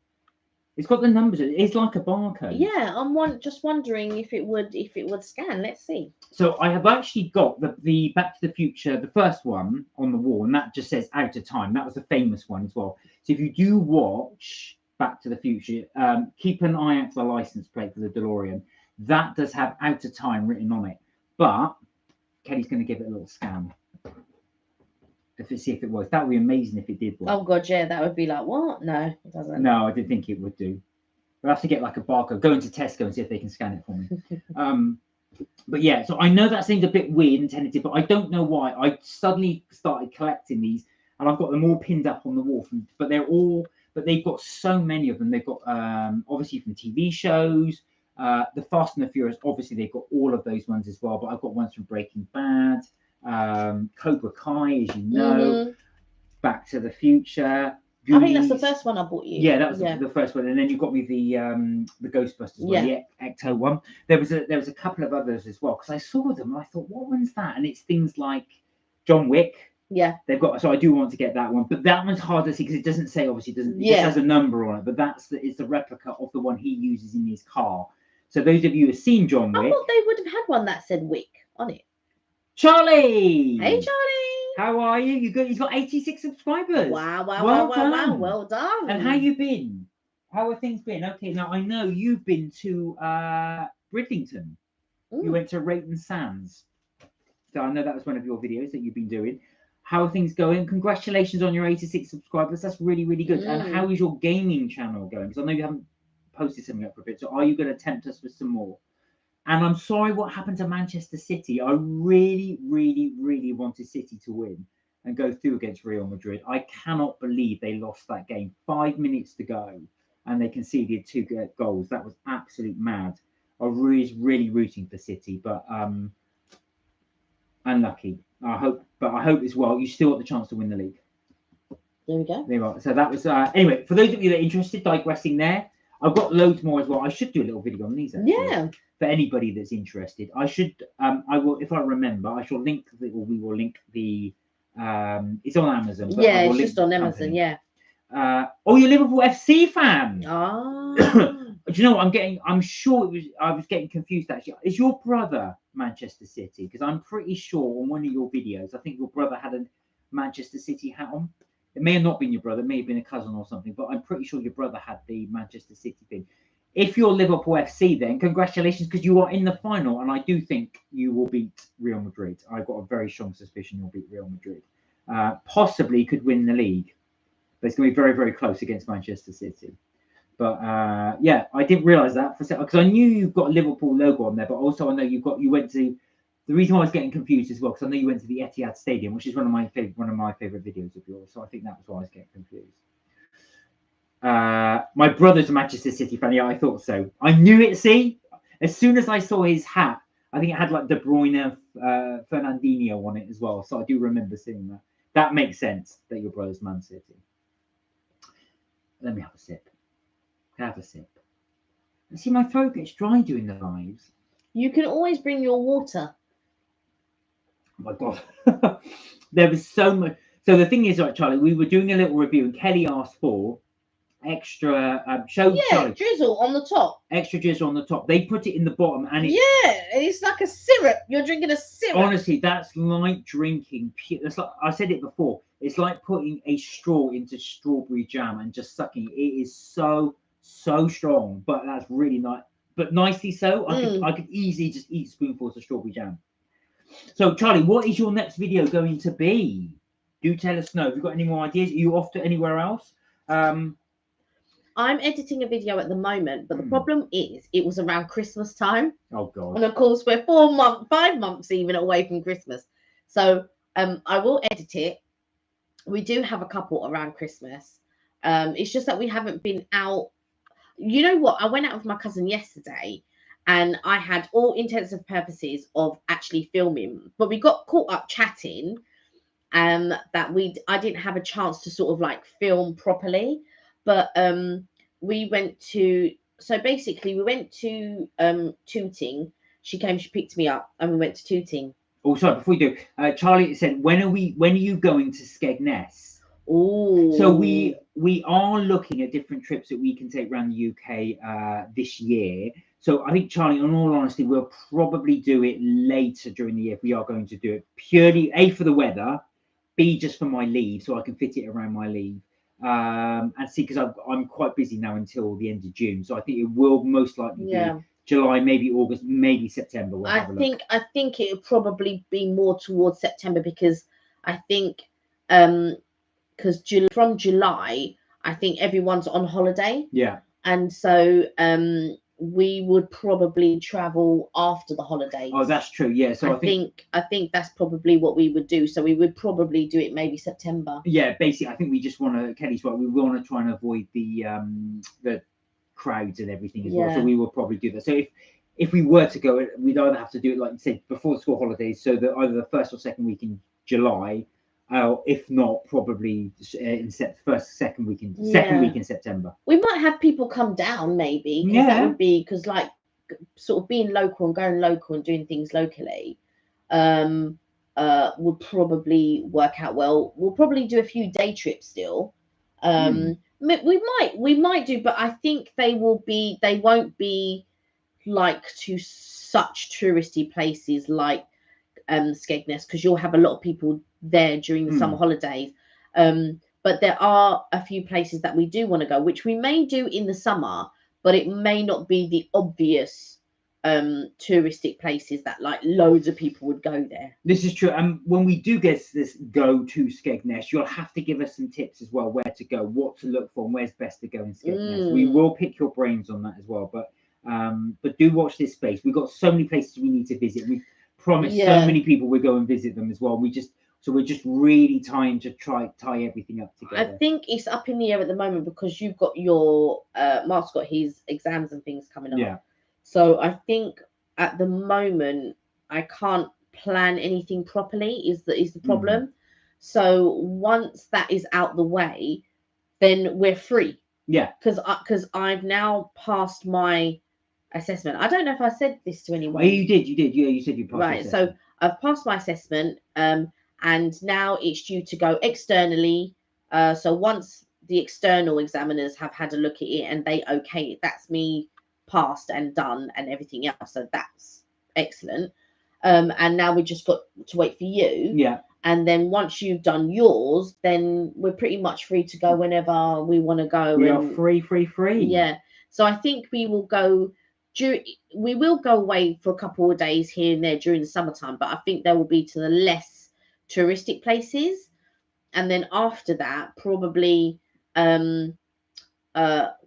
It's got the numbers. It's like a barcode. Yeah, I'm just wondering if it would scan. Let's see. So I have actually got the Back to the Future, the first one on the wall, and that just says out of time. That was a famous one as well. So if you do watch Back to the Future, keep an eye out for the license plate for the DeLorean. That does have out of time written on it. But Kelly's going to give it a little scan. See if it works. That would be amazing if it did work. Oh god, yeah, that would be like, what? No, it doesn't. No, I didn't think it would do. I'll have to get like a barcode. Go into Tesco and see if they can scan it for me. But yeah, so I know that seems a bit weird and tentative, but I don't know why. I suddenly started collecting these, and I've got them all pinned up on the wall. But they've got so many of them. They've got obviously from TV shows, the Fast and the Furious. Obviously, they've got all of those ones as well. But I've got ones from Breaking Bad, Cobra Kai, as you know, Back to the Future. Goonies. I think that's the first one I bought you. Yeah, that was the first one, and then you got me the Ghostbusters one, the Ecto one. There was a couple of others as well because I saw them and I thought, what one's that? And it's things like John Wick. Yeah, they've got. So I do want to get that one, but that one's hard to see because it doesn't say. Obviously, it just has a number on it. But it's the replica of the one he uses in his car. So those of you who've seen John Wick, I thought they would have had one that said Wick on it. Charlie. Hey, Charlie. How are you? You good? He's got 86 subscribers. Wow, well done. And how you been? How have things been? Okay, now I know you've been to Bridlington. You went to Rayton Sands. So I know that was one of your videos that you've been doing. How are things going? Congratulations on your 86 subscribers. That's really, really good. And how is your gaming channel going? Because I know you haven't posted something up for a bit. So are you going to tempt us with some more? And I'm sorry what happened to Manchester City. I really, really, really wanted City to win and go through against Real Madrid. I cannot believe they lost that game. 5 minutes to go and they conceded 2 goals. That was absolute mad. I was really rooting for City, but unlucky. I hope as well you still got the chance to win the league. There we go. There we are. So that was anyway. For those of you that are interested, digressing there, I've got loads more as well. I should do a little video on these. Actually. Yeah. For anybody that's interested, I should. I will, if I remember, I shall link. We will link the. It's on Amazon. But yeah, it's just on Amazon. Yeah. Oh, you're a Liverpool FC fan. Oh. Do you know what I'm getting? I'm sure I was getting confused actually. Is your brother Manchester City? Because I'm pretty sure on one of your videos, I think your brother had a Manchester City hat on. It may have not been your brother, it may have been a cousin or something, but I'm pretty sure your brother had the Manchester City thing. If you're Liverpool FC, then congratulations, because you are in the final, and I do think you will beat Real Madrid. I've got a very strong suspicion you'll beat Real Madrid. Possibly could win the league, but it's going to be very, very close against Manchester City. But yeah, I didn't realise that for a second, because I knew you've got a Liverpool logo on there, but also I know you went to. The reason why I was getting confused as well, because I know you went to the Etihad Stadium, which is one of my favorite videos of yours. So I think that was why I was getting confused. My brother's a Manchester City fan. Yeah, I thought so. I knew it. See, as soon as I saw his hat, I think it had like De Bruyne, Fernandinho on it as well. So I do remember seeing that. That makes sense that your brother's Man City. Let me have a sip. Have a sip. See, my throat gets dry doing the lives. You can always bring your water. Oh my God. There was so much. So the thing is, right, Charlie, we were doing a little review and Kelly asked for extra Charlie, drizzle on the top. extra drizzle on the top. They put it in the bottom, and it's like a syrup. You're drinking a syrup. Honestly, that's like drinking. That's like, I said it before. It's like putting a straw into strawberry jam and just sucking. It is so strong, but that's really nice. But nicely so. I could easily just eat spoonfuls of strawberry jam. So, Charlie, what is your next video going to be? Do tell us. Have you got any more ideas? Are you off to anywhere else? I'm editing a video at the moment, but the problem is it was around Christmas time. Oh God! And of course, we're 5 months even away from Christmas. So I will edit it. We do have a couple around Christmas. It's just that we haven't been out. You know what? I went out with my cousin yesterday, and I had all intents and purposes of actually filming, but we got caught up chatting, that I didn't have a chance to sort of like film properly. But we went to Tooting. She came, she picked me up, and we went to Tooting. Oh, sorry, before we do, Charlie said, when are you going to Skegness? Oh, so we are looking at different trips that we can take around the UK this year. So I think, Charlie, in all honesty, we'll probably do it later during the year if we are going to do it. Purely A, for the weather, B, just for my leave, so I can fit it around my leave. And C, because I'm quite busy now until the end of June, so I think it will most likely be July, maybe August, maybe September. I think it would probably be more towards September, because I think because from July I think everyone's on holiday. Yeah, and so we would probably travel after the holidays. Oh, that's true. Yeah. So I think that's probably what we would do. So we would probably do it maybe September. Yeah, basically, I think we just want to. Kelly's right. We want to try and avoid the crowds and everything as well. So we will probably do that. So if we were to go, we'd either have to do it like you said before the school holidays, so that either the first or second week in July, if not, probably in second week in September. We might have people come down, maybe. That would be because, like, sort of being local and going local and doing things locally, would probably work out well. We'll probably do a few day trips still. We might do, but I think they won't be like to such touristy places like Skegness, because you'll have a lot of people there during the summer holidays. But there are a few places that we do want to go, which we may do in the summer, but it may not be the obvious touristic places that like loads of people would go there. This is true. And when we do get this go to Skegness, you'll have to give us some tips as well, where to go, what to look for, and where's best to go in Skegness. We will pick your brains on that as well. But do watch this space. We've got so many places we need to visit. We promised so many people we'll go and visit them as well. We're just really trying to tie everything up together. I think it's up in the air at the moment because you've got your Mark's got his exams and things coming up. Yeah. So I think at the moment I can't plan anything properly is the problem. So once that is out the way, then we're free. Yeah. Because I've now passed my assessment. I don't know if I said this to anyone. Oh, you did. Yeah, you said you passed. Right. So I've passed my assessment. And now it's due to go externally. So once the external examiners have had a look at it and they okay it, that's me passed and done and everything else. So that's excellent. And now we just got to wait for you. Yeah. And then once you've done yours, then we're pretty much free to go whenever we want to go. We and are free. yeah, so I think we will go. We will go away for a couple of days here and there during the summertime, but I think there will be to the less touristic places, and then after that, probably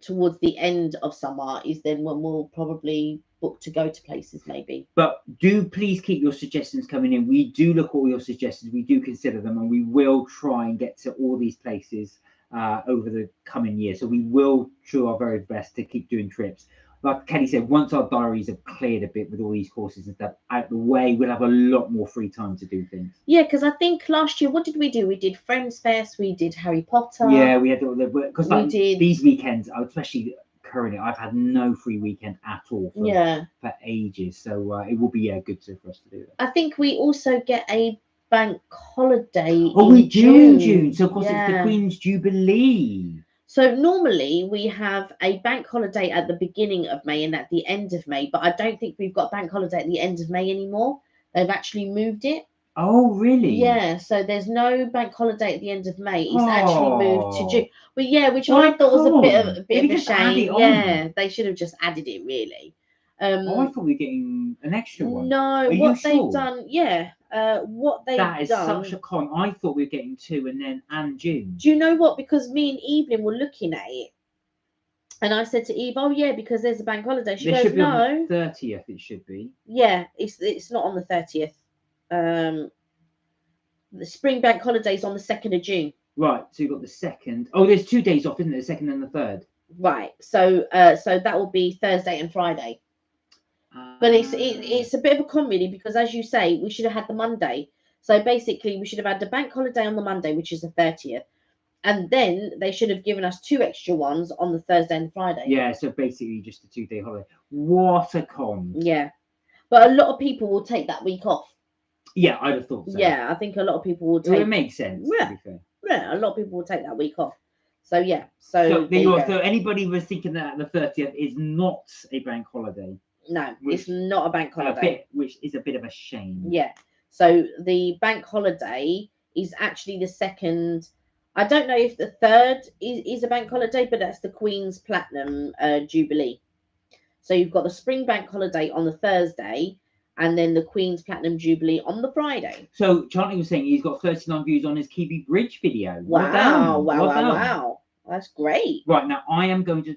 towards the end of summer is then when we'll probably book to go to places maybe. But do please keep your suggestions coming in. We do look at all your suggestions. We do consider them, and we will try and get to all these places over the coming year. So we will do our very best to keep doing trips. Like Kelly said, once our diaries have cleared a bit with all these courses and stuff out the way, we'll have a lot more free time to do things. Yeah, because I think last year, what did we do? We did Friends Fest, we did Harry Potter. Yeah, we had all the because we did these weekends, especially currently, I've had no free weekend at all for ages. So it will be good for us to do that. I think we also get a bank holiday. Oh, we do in June. So of course it's the Queen's Jubilee. So normally we have a bank holiday at the beginning of May and at the end of May, but I don't think we've got bank holiday at the end of May anymore. They've actually moved it. Oh, really? Yeah, so there's no bank holiday at the end of May. It's actually moved to June. But yeah, which I thought was a bit of a shame. Yeah, they should have just added it really. I thought we were getting an extra one. No, what they've done, what they've done. That is such a con. I thought we were getting 2 and June. Do you know what? Because me and Evelyn were looking at it, and I said to Eve, "Oh yeah, because there's a bank holiday." She goes, should be "No, on the 30th. It should be." Yeah, it's not on the 30th. The spring bank holiday is on the 2nd of June. Right. So you've got the 2nd. Oh, there's 2 days off, isn't it? The 2nd and the 3rd. Right. So so that will be Thursday and Friday. But it's a bit of a con really, because as you say, we should have had the Monday. So basically, we should have had the bank holiday on the Monday, which is the 30th. And then they should have given us 2 extra ones on the Thursday and Friday. Yeah, so basically just a 2-day holiday. What a con. Yeah. But a lot of people will take that week off. Yeah, I'd have thought so. Yeah, I think a lot of people will take... It makes sense, yeah. to be fair. Yeah, a lot of people will take that week off. So, yeah. So anybody was thinking that the 30th is not a bank holiday. No, it's not a bank holiday. Which is a bit of a shame. Yeah. So the bank holiday is actually the 2nd. I don't know if the 3rd is a bank holiday, but that's the Queen's Platinum Jubilee. So you've got the spring bank holiday on the Thursday, and then the Queen's Platinum Jubilee on the Friday. So Charlie was saying he's got 39 views on his Kiwi Bridge video. Wow. That's great. Right, now I am going to...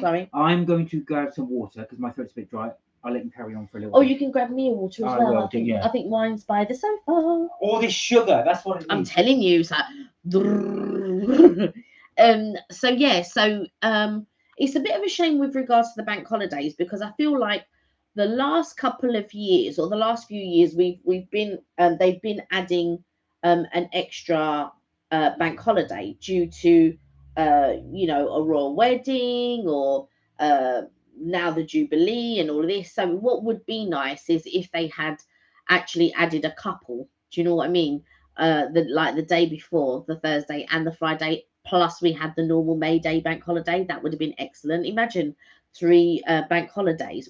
Sorry. I'm going to grab some water because my throat's a bit dry. I'll let you carry on for a little bit. Oh, you can grab me a water as well. I think mine's by the sofa. All this sugar, that's what it is. I'm telling you. So it's a bit of a shame with regards to the bank holidays, because I feel like the last couple of years, or the last few years, we've been they've been adding an extra bank holiday due to a royal wedding, or now the Jubilee and all of this. So what would be nice is if they had actually added a couple. Do you know what I mean? The day before, the Thursday and the Friday, plus we had the normal May Day bank holiday. That would have been excellent. Imagine 3 bank holidays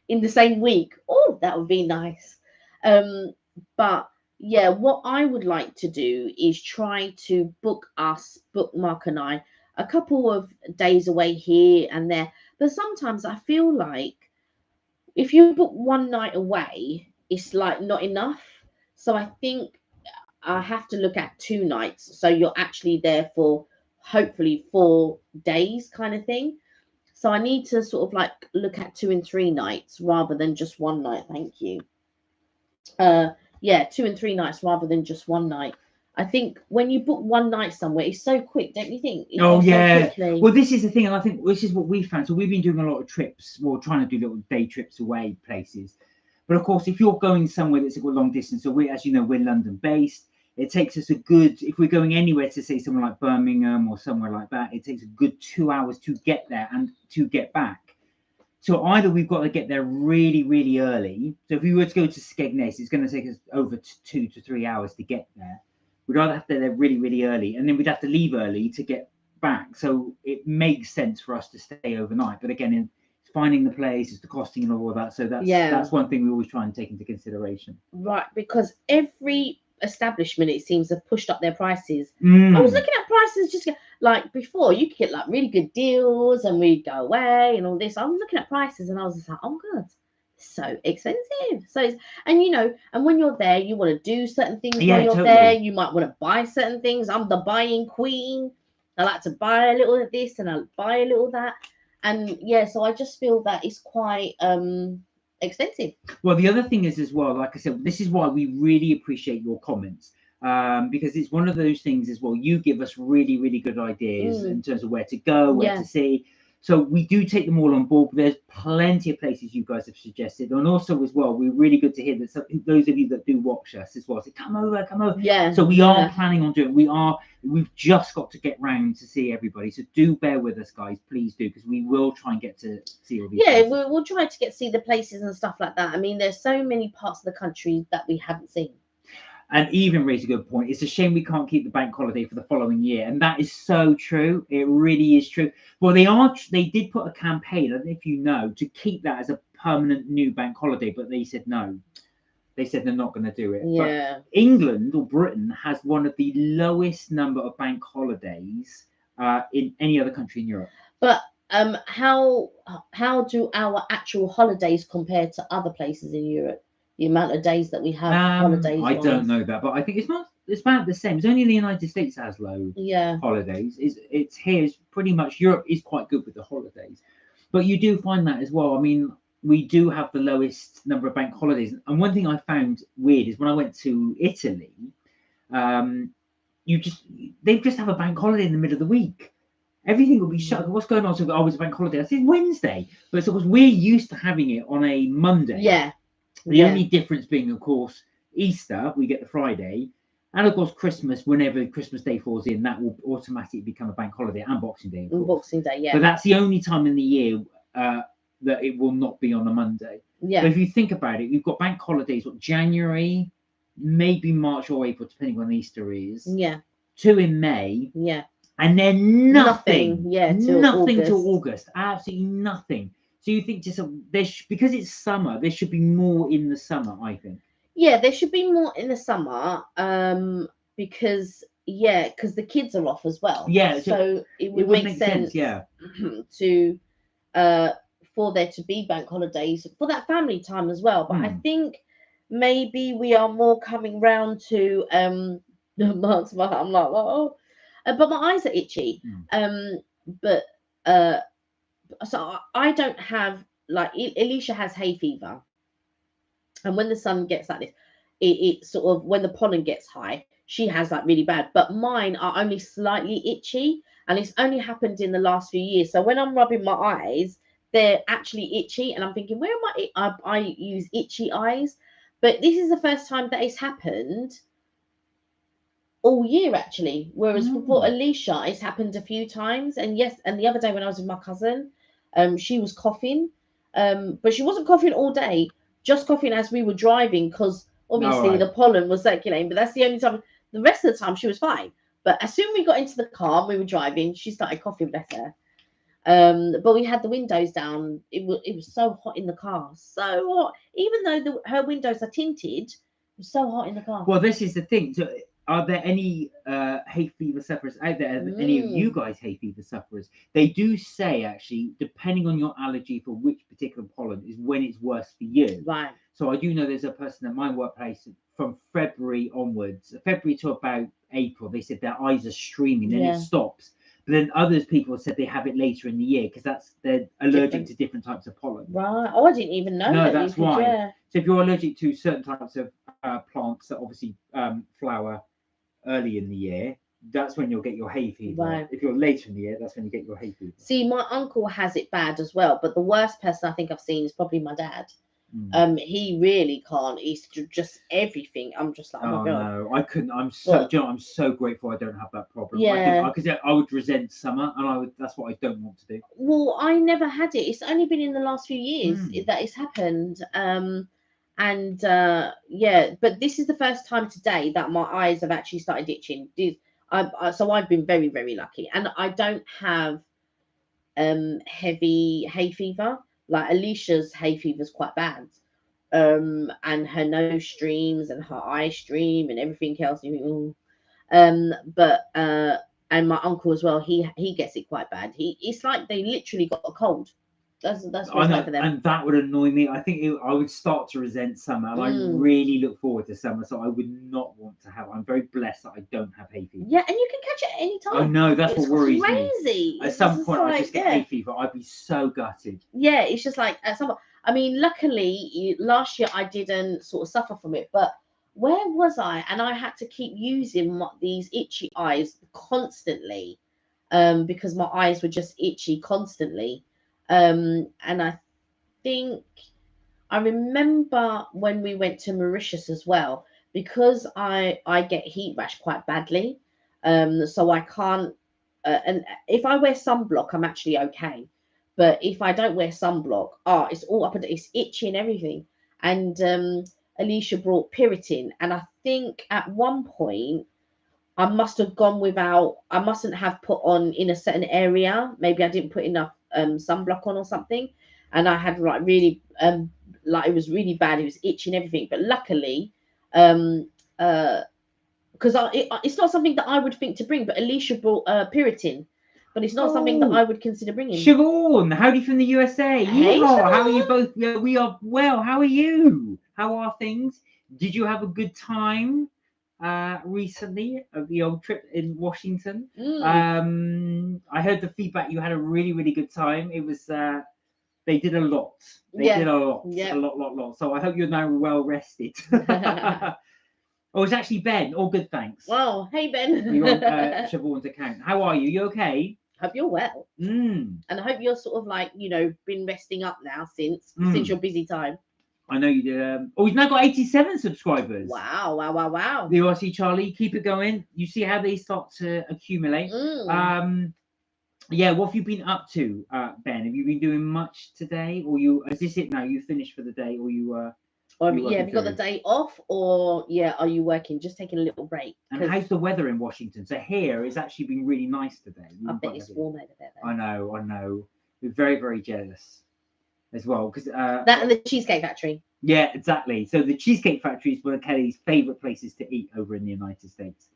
in the same week. That would be nice. But yeah, what I would like to do is try to book Mark and I, a couple of days away here and there. But sometimes I feel like if you book one night away, it's like not enough. So I think I have to look at 2 nights. So you're actually there for hopefully 4 days kind of thing. So I need to sort of like look at 2 and 3 nights rather than just 1 night. Thank you. 2 and 3 nights rather than just 1 night. I think when you book 1 night somewhere, it's so quick, don't you think? So well, this is the thing, and I think this is what we found. So we've been doing a lot of trips, trying to do little day trips away places. But of course, if you're going somewhere that's a good long distance, so as you know, we're London based. It takes us if we're going anywhere to say somewhere like Birmingham or somewhere like that, it takes a good 2 hours to get there and to get back. So either we've got to get there really, really early. So if we were to go to Skegness, it's going to take us over 2 to 3 hours to get there. We'd either have to get there really, really early, and then we'd have to leave early to get back. So it makes sense for us to stay overnight. But again, finding the place, it's the costing and all of that. So Yeah. that's one thing we always try and take into consideration. Right, because every establishment, it seems, have pushed up their prices. I was Mm. looking at prices just like before, you could get like really good deals and we'd go away and all this. I was looking at prices and I was just like, oh god, so expensive. So it's, and you know, and when you're there, you want to do certain things while Yeah, you're totally. there. You might want to buy certain things. I'm the buying queen. I like to buy a little of this and I buy a little of that. And yeah, so I just feel that it's quite expensive. Well, the other thing is as well, like I said, this is why we really appreciate your comments. Because it's one of those things as well. You give us really, really good ideas Mm. in terms of where to go, where Yeah. to see. So we do take them all on board. There's plenty of places you guys have suggested, and also as well, we're really good to hear that those of you that do watch us as well say, "Come over, come over." Yeah. So we yeah. are planning on doing. We've just got to get round to see everybody. So do bear with us, guys. Please do, because we will try and get to see all these. Yeah, places. we'll try to see the places and stuff like that. I mean, there's so many parts of the country that we haven't seen. And even raised a good point. It's a shame we can't keep the bank holiday for the following year, and that is so true. It really is true. Well, they did put a campaign, I don't know if you know, to keep that as a permanent new bank holiday, but they said no. They said they're not going to do it. Yeah. But England or Britain has one of the lowest number of bank holidays in any other country in Europe. But how do our actual holidays compare to other places in Europe? The amount of days that we have holidays. I don't know that, but I think it's not. It's about the same. It's only the United States that has low Yeah. holidays. It's here. It's pretty much Europe is quite good with the holidays, but you do find that as well. I mean, we do have the lowest number of bank holidays. And one thing I found weird is when I went to Italy, um, they just have a bank holiday in the middle of the week. Everything will be shut. What's going on? So I was a bank holiday. I said Wednesday, but it's because we're used to having it on a Monday. Yeah. The only difference being, of course, Easter, we get the Friday, and of course, Christmas, whenever Christmas Day falls in, that will automatically become a bank holiday, and Boxing Day, of course. Boxing Day, yeah. But that's the only time in the year that it will not be on a Monday. Yeah. But if you think about it, you've got bank holidays, January, maybe March or April, depending when Easter is. Yeah. 2 in May. Yeah. And then nothing. Yeah. Nothing till August. Absolutely nothing. So you think because it's summer, there should be more in the summer, I think. Yeah, there should be more in the summer, because the kids are off as well. Yeah, so it would make sense, yeah, to for there to be bank holidays for that family time as well. But I think maybe we are more coming round to Mark's. I'm like, oh, but my eyes are itchy. But so I don't have, like, Alicia has hay fever. And when the sun gets like this, it sort of, when the pollen gets high, she has like really bad. But mine are only slightly itchy, and it's only happened in the last few years. So when I'm rubbing my eyes, they're actually itchy, and I'm thinking, where am I use itchy eyes, but this is the first time that it's happened all year actually. Whereas for Alicia, it's happened a few times. And yes, and the other day when I was with my cousin, she was coughing, but she wasn't coughing all day, just coughing as we were driving, because obviously the pollen was circulating. But that's the only time. The rest of the time she was fine. But as soon as we got into the car and we were driving, she started coughing, bless her. But we had the windows down. It was so hot in the car, so hot. Even though her windows are tinted, it was so hot in the car. Well, this is the thing. So, are there any hay fever sufferers out there? Any of you guys hay fever sufferers? They do say, actually, depending on your allergy for which particular pollen is when it's worse for you. Right. So I do know there's a person at my workplace from February onwards, February to about April, they said their eyes are streaming, then it stops. But then others people said they have it later in the year because they're allergic to different types of pollen. Right. Oh, I didn't even know. No, that's why. Yeah. So if you're allergic to certain types of plants that obviously flower early in the year, that's when you'll get your hay fever. Right. If you're later in the year, that's when you get your hay fever. See, my uncle has it bad as well, but the worst person I think I've seen is probably my dad. He really can't. He's just everything. I'm just like, oh my God. No, I couldn't. I'm so grateful I don't have that problem. Yeah, because I would resent summer, and that's what I don't want to do. Well, I never had it. It's only been in the last few years that it's happened. But this is the first time today that my eyes have actually started itching. So I've been very, very lucky, and I don't have heavy hay fever. Like Alicia's hay fever's quite bad. And her nose streams and her eye stream and everything else. You think, "Ooh." But and my uncle as well, he gets it quite bad. It's like they literally got a cold. That's what I it's know, like for them. and that would annoy me. I think I would start to resent summer, and I Mm. really look forward to summer. So I would not want to have. I'm very blessed that I don't have hay fever. Yeah, and you can catch it at any I time. know that's It's what worries me. crazy. At It's some just point, I like, just get yeah. hay fever. I'd be so gutted. Yeah, it's just like at some. I mean, luckily last year I didn't sort of suffer from it, but where was I? And I had to keep using these itchy eyes constantly, because my eyes were just itchy constantly. And I think I remember when we went to Mauritius as well, because I get heat rash quite badly. So I can't. And if I wear sunblock, I'm actually okay. But if I don't wear sunblock, it's all up and it's itchy and everything. And Alicia brought Piriton, and I think at one point I must have gone without. I mustn't have put on in a certain area. Maybe I didn't put enough sunblock on or something, and I had like really like it was really bad. It was itching and everything. But luckily, um because it's not something that I would think to bring. But Alicia brought Piriton, but it's not something that I would consider bringing. Siobhan, howdy from the USA. Hey, Yeehaw, how are you Siobhan. both? Yeah, we are well. How are you? How are things? Did you have a good time recently of the old trip in Washington? I heard the feedback. You had a really, really good time. It was they did a lot. They did a lot. Yeah. A lot. So I hope you're now well rested. Oh, it's actually Ben. All good, thanks. Oh, hey Ben. You're on Siobhan's account. How are you? You okay? Hope you're well. And I hope you're sort of like, been resting up now since your busy time. I know you did. We've now got 87 subscribers. Wow. You see, Charlie, keep it going. You see how they start to accumulate. Yeah, what have you been up to, Ben? Have you been doing much today, or is this it now? You finished for the day, or you? Have you got the day off, or are you working? Just taking a little break. And how's the weather in Washington? So here it's actually been really nice today. I bet it's warm over there. Though. I know. We're very, very jealous as well because that and the Cheesecake Factory. Yeah, exactly. So the Cheesecake Factory is one of Kelly's favourite places to eat over in the United States.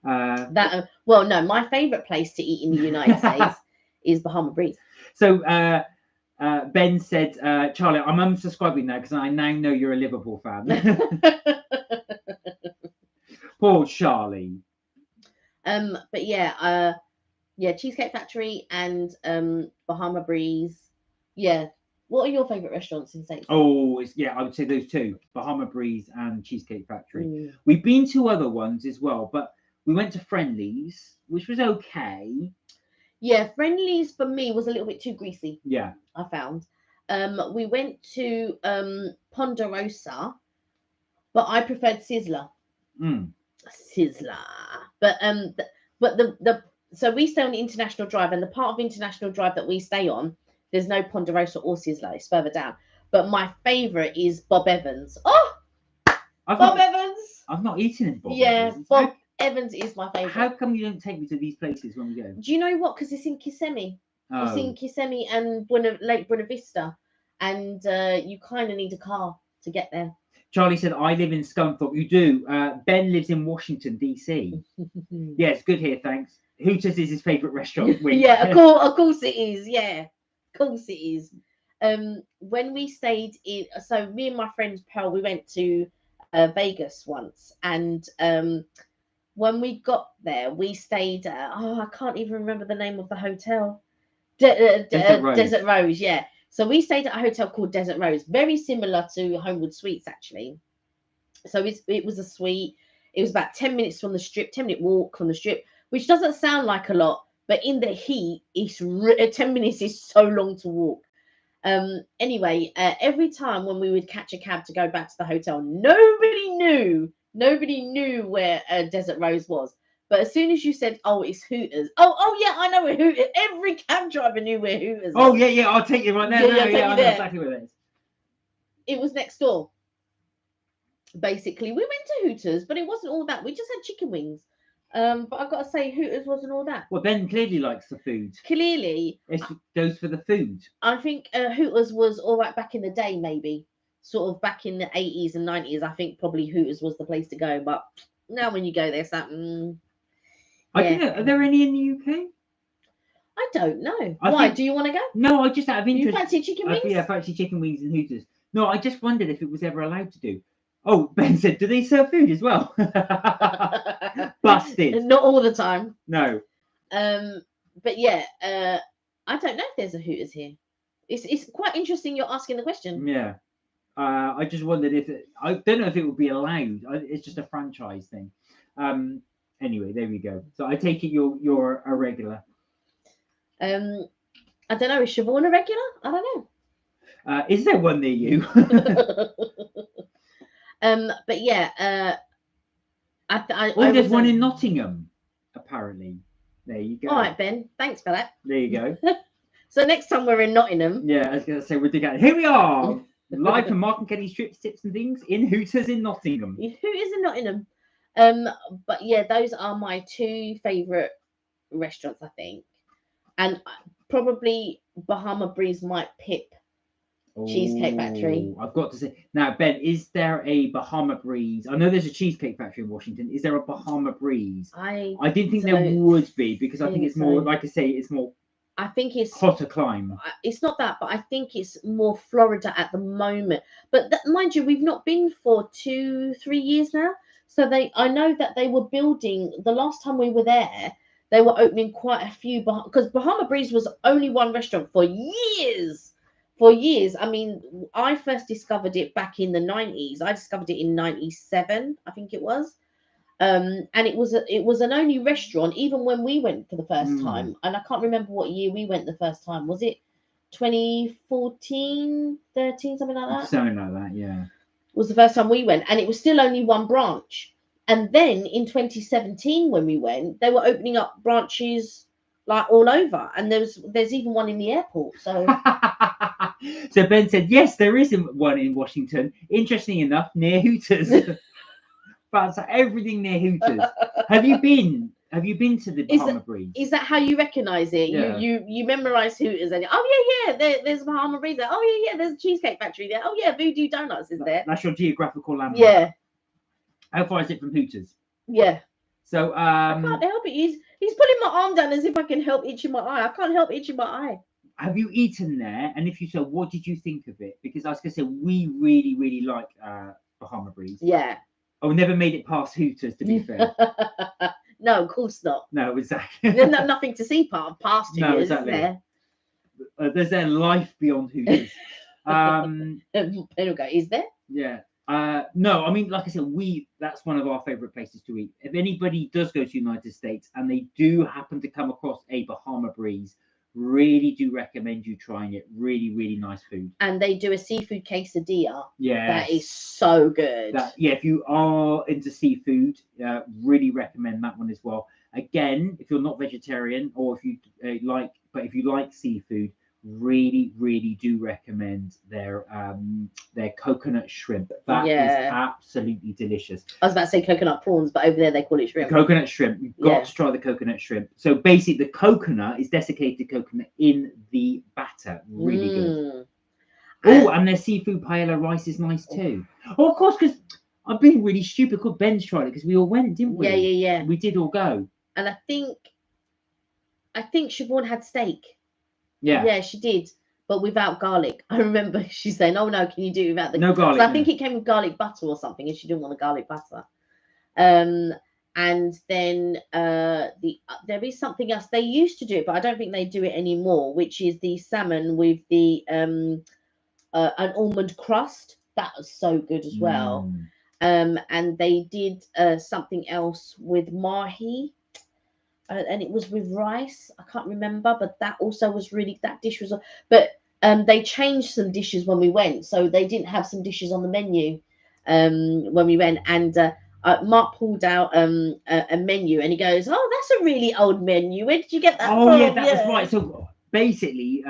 No, my favourite place to eat in the United States is Bahama Breeze. So Ben said, Charlie, I'm unsubscribing now because I now know you're a Liverpool fan. Poor Charlie. But Cheesecake Factory and Bahama Breeze. Yeah. What are your favourite restaurants in States? Oh, I would say those two, Bahama Breeze and Cheesecake Factory. We've been to other ones as well, but we went to Friendly's, which was okay. Yeah, Friendly's for me was a little bit too greasy. Yeah. I found. We went to Ponderosa, but I preferred Sizzler. Sizzler. But so we stay on International Drive, and the part of International Drive that we stay on, there's no Ponderosa or Sizzler. It's further down. But my favourite is Bob Evans. Oh, Bob Evans. I've not eaten in Bob Evans. Yeah, Bob Evans is my favourite. How come you don't take me to these places when we go? Do you know what? Because it's in Kissimmee. Oh. It's in Kissimmee and Lake Buena Vista, and you kind of need a car to get there. Charlie said, I live in Scunthorpe. You do. Ben lives in Washington, D.C. Yeah, it's good here, thanks. Hooters is his favourite restaurant. Yeah, of course it is. Yeah, of course it is. When we stayed in, so me and my friend Pearl, we went to Vegas once, and when we got there, we stayed at, I can't even remember the name of the hotel. Desert Rose, yeah. So we stayed at a hotel called Desert Rose, very similar to Homewood Suites, actually. So it was a suite. It was about 10 minutes from the strip, 10-minute walk from the strip, which doesn't sound like a lot, but in the heat, 10 minutes is so long to walk. Anyway, every time when we would catch a cab to go back to the hotel, nobody knew where Desert Rose was. But as soon as you said, "Oh, it's Hooters," oh yeah, I know where Hooters. Every cab driver knew where Hooters. Oh yeah, I'll take you right there. I know exactly where it is. It was next door. Basically, we went to Hooters, but it wasn't all that. We just had chicken wings. But I've got to say, Hooters wasn't all that. Well, Ben clearly likes the food. Clearly, It goes for the food. I think Hooters was all right back in the day, maybe sort of back in the 80s and 90s. I think probably Hooters was the place to go. But now when you go there, it's like, I yeah. don't know. Are there any in the UK? I don't know. I Why? think- Do you want to go? No, I just out of You interest. fancy chicken wings? Yeah, fancy chicken wings and Hooters. No, I just wondered if it was ever allowed to do. Oh, Ben said, do they serve food as well? Busted. Not all the time. No. But yeah, I don't know if there's a Hooters here. It's quite interesting you're asking the question. Yeah. I just wondered if I don't know if it would be allowed. It's just a franchise thing. Anyway, there we go. So I take it you're a regular. I don't know. Is Siobhan a regular? I don't know. Is there one near you? But yeah, There's one in Nottingham, apparently. There you go. All right, Ben. Thanks for that. There you go. So next time we're in Nottingham. Yeah, I was going to say, we're together. Here we are, live from Mark and Kenny's Trips, Tips and Things in Hooters in Nottingham. Hooters in Nottingham. But yeah, those are my two favourite restaurants, I think. And probably Bahama Breeze might pip Cheesecake Factory. I've got to say now, Ben, is there a Bahama Breeze? I know there's a Cheesecake Factory in Washington. Is there a Bahama Breeze? I didn't think there would be, because I think it's more, like I say, it's more. I think it's hotter climb. It's not that, but I think it's more Florida at the moment. But mind you, we've not been for 2-3 years now. So I know that they were building. The last time we were there, they were opening quite a few, because Bahama Breeze was only one restaurant for years. For years. I mean, I first discovered it back in the 90s. I discovered it in 97, I think it was. And it was an only restaurant, even when we went for the first time. And I can't remember what year we went the first time. Was it 2014, 13, something like that? Something like that, yeah. Was the first time we went, and it was still only one branch. And then in 2017, when we went, they were opening up branches like all over, and there's even one in the airport. So, so Ben said, yes, there is one in Washington. Interesting enough, near Hooters. But everything near Hooters. Have you been to the Bahama Breeze? Is that how you recognise it? Yeah. You memorise Hooters and there's Bahama Breeze there. Oh yeah, there's a Cheesecake Factory there. Oh yeah, Voodoo Donuts is there. That's your geographical landmark. Yeah. How far is it from Hooters? Yeah. So I can't help it. He's putting my arm down as if I can help itching my eye. I can't help itching my eye. Have you eaten there? And if you so, what did you think of it? Because I was gonna say we really, really like Bahama Breeze. Yeah. Oh, we never made it past Hooters, to be fair. No, of course not. No, exactly. There's nothing to see past Hooters, no, exactly. Is there? There's their life beyond Hooters. It'll go, is there? Yeah. No, I mean, like I said, that's one of our favorite places to eat. If anybody does go to the United States and they do happen to come across a Bahama Breeze, really do recommend you trying it. Really, really nice food. And they do a seafood quesadilla. Yeah. That is so good. If you are into seafood, really recommend that one as well. Again, if you're not vegetarian, or if you if you like seafood, really, really do recommend their coconut shrimp. That is absolutely delicious. I was about to say coconut prawns, but over there they call it shrimp. Coconut shrimp. You've got to try the coconut shrimp. So basically, the coconut is desiccated coconut in the batter. Really good. Oh, and their seafood paella rice is nice too. Oh, of course, because I'm being really stupid. Because Ben's tried it because we all went, didn't we? Yeah. We did all go. And I think Siobhan had steak. Yeah. Yeah, she did, but without garlic. I remember she saying, "Oh no, can you do it without the no garlic?" So I think it came with garlic butter or something, and she didn't want the garlic butter. And then there is something else they used to do it, but I don't think they do it anymore, which is the salmon with the an almond crust. That was so good as well. And they did something else with mahi. And it was with rice. I can't remember, but that also was that dish was. But they changed some dishes when we went, so they didn't have some dishes on the menu when we went. And Mark pulled out a menu, and he goes, "Oh, that's a really old menu. Where did you get that from?" Oh yeah, that was right. So basically,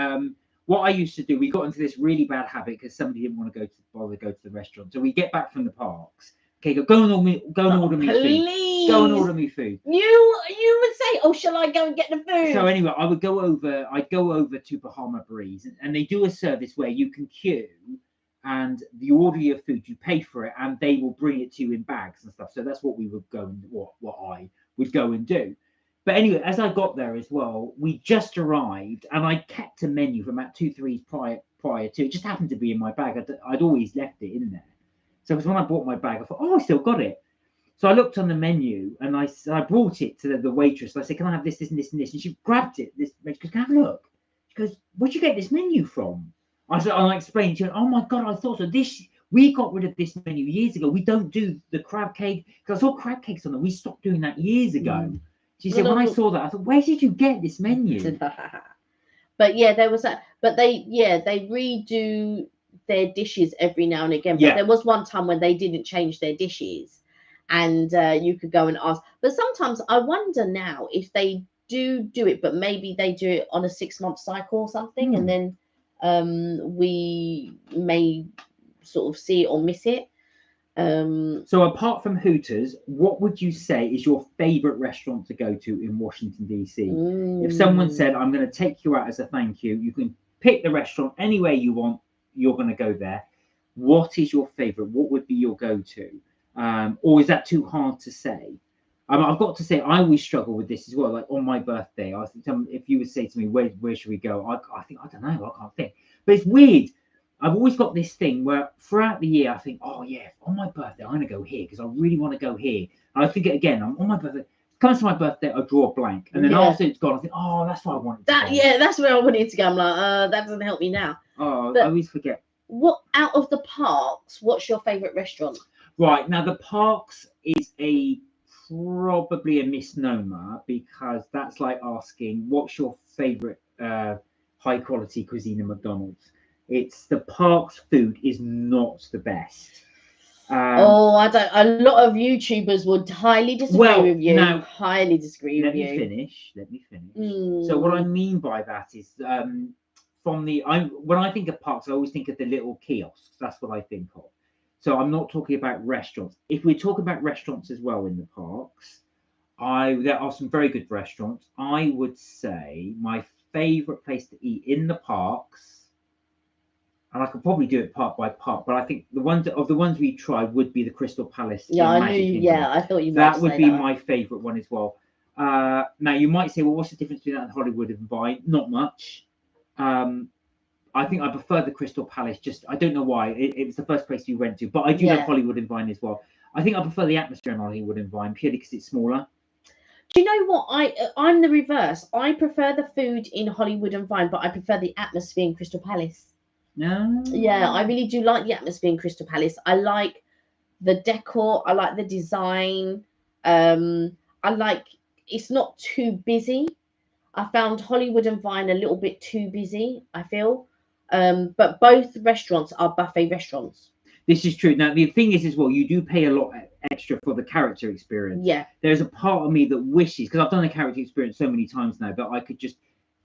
what I used to do, we got into this really bad habit because somebody didn't want to bother to go to the restaurant. So we get back from the parks, Okay, go and order me food. Please. Go and order me food. You would say, oh, shall I go and get the food? So anyway, I'd go over to Bahama Breeze, and they do a service where you can queue, and you order your food, you pay for it, and they will bring it to you in bags and stuff. So that's what we would go and what I would go and do. But anyway, as I got there as well, we just arrived, and I kept a menu from about 2-3 prior to. It just happened to be in my bag. I'd always left it in there. So it was when I bought my bag, I thought, oh, I still got it. So I looked on the menu, and I brought it to the waitress. I said, can I have this, this, and this, and this? And she grabbed it. She goes, can I have a look? She goes, where'd you get this menu from? I explained. She went, oh my God, I thought so. We got rid of this menu years ago. We don't do the crab cake, because I saw crab cakes on there. We stopped doing that years ago. She said, when I saw that, I thought, where did you get this menu? But yeah, there was that. But they redo their dishes every now and again. But there was one time when they didn't change their dishes, and you could go and ask. But sometimes I wonder now if they do it, but maybe they do it on a 6-month cycle or something, and then we may sort of see it or miss it. So apart from Hooters, what would you say is your favorite restaurant to go to in Washington DC? If someone said, I'm going to take you out as a thank you, you can pick the restaurant anywhere you want, you're going to go there. What is your favorite? What would be your go-to? Or is that too hard to say? I've got to say, I always struggle with this as well. Like on my birthday, I think if you would say to me, where should we go? I think, I don't know, I can't think. But it's weird. I've always got this thing where throughout the year I think, oh yeah, on my birthday I'm going to go here because I really want to go here. And I think it again. I'm on my birthday. Comes to my birthday, I draw a blank, and then after it's gone, I think, oh, that's what I wanted. That's where I wanted to go. I'm like, that doesn't help me now. Oh, I always forget. What out of the parks? What's your favourite restaurant? Right now, the parks is probably a misnomer, because that's like asking what's your favourite high quality cuisine in McDonald's. It's the parks food is not the best. I don't. A lot of YouTubers would highly disagree with you. Now, highly disagree with you. Let me finish. So what I mean by that is, when I think of parks, I always think of the little kiosks. That's what I think of. So I'm not talking about restaurants. If we talk about restaurants as well in the parks, there are some very good restaurants. I would say my favorite place to eat in the parks, and I could probably do it part by part, but I think the ones we tried would be the Crystal Palace. Yeah, I knew. Yeah, I thought you. That would be my favourite one as well. Now you might say, well, what's the difference between that and Hollywood and Vine? Not much. I think I prefer the Crystal Palace. Just I don't know why. It was the first place we went to, but I do love Hollywood and Vine as well. I think I prefer the atmosphere in Hollywood and Vine purely because it's smaller. Do you know what? I'm the reverse. I prefer the food in Hollywood and Vine, but I prefer the atmosphere in Crystal Palace. No. Yeah, I really do like the atmosphere in Crystal Palace. I like the decor. I like the design. I like it's not too busy. I found Hollywood and Vine a little bit too busy, I feel. But both restaurants are buffet restaurants. This is true. Now, the thing is as well, you do pay a lot extra for the character experience. Yeah. There's a part of me that wishes, because I've done the character experience so many times now, that I could just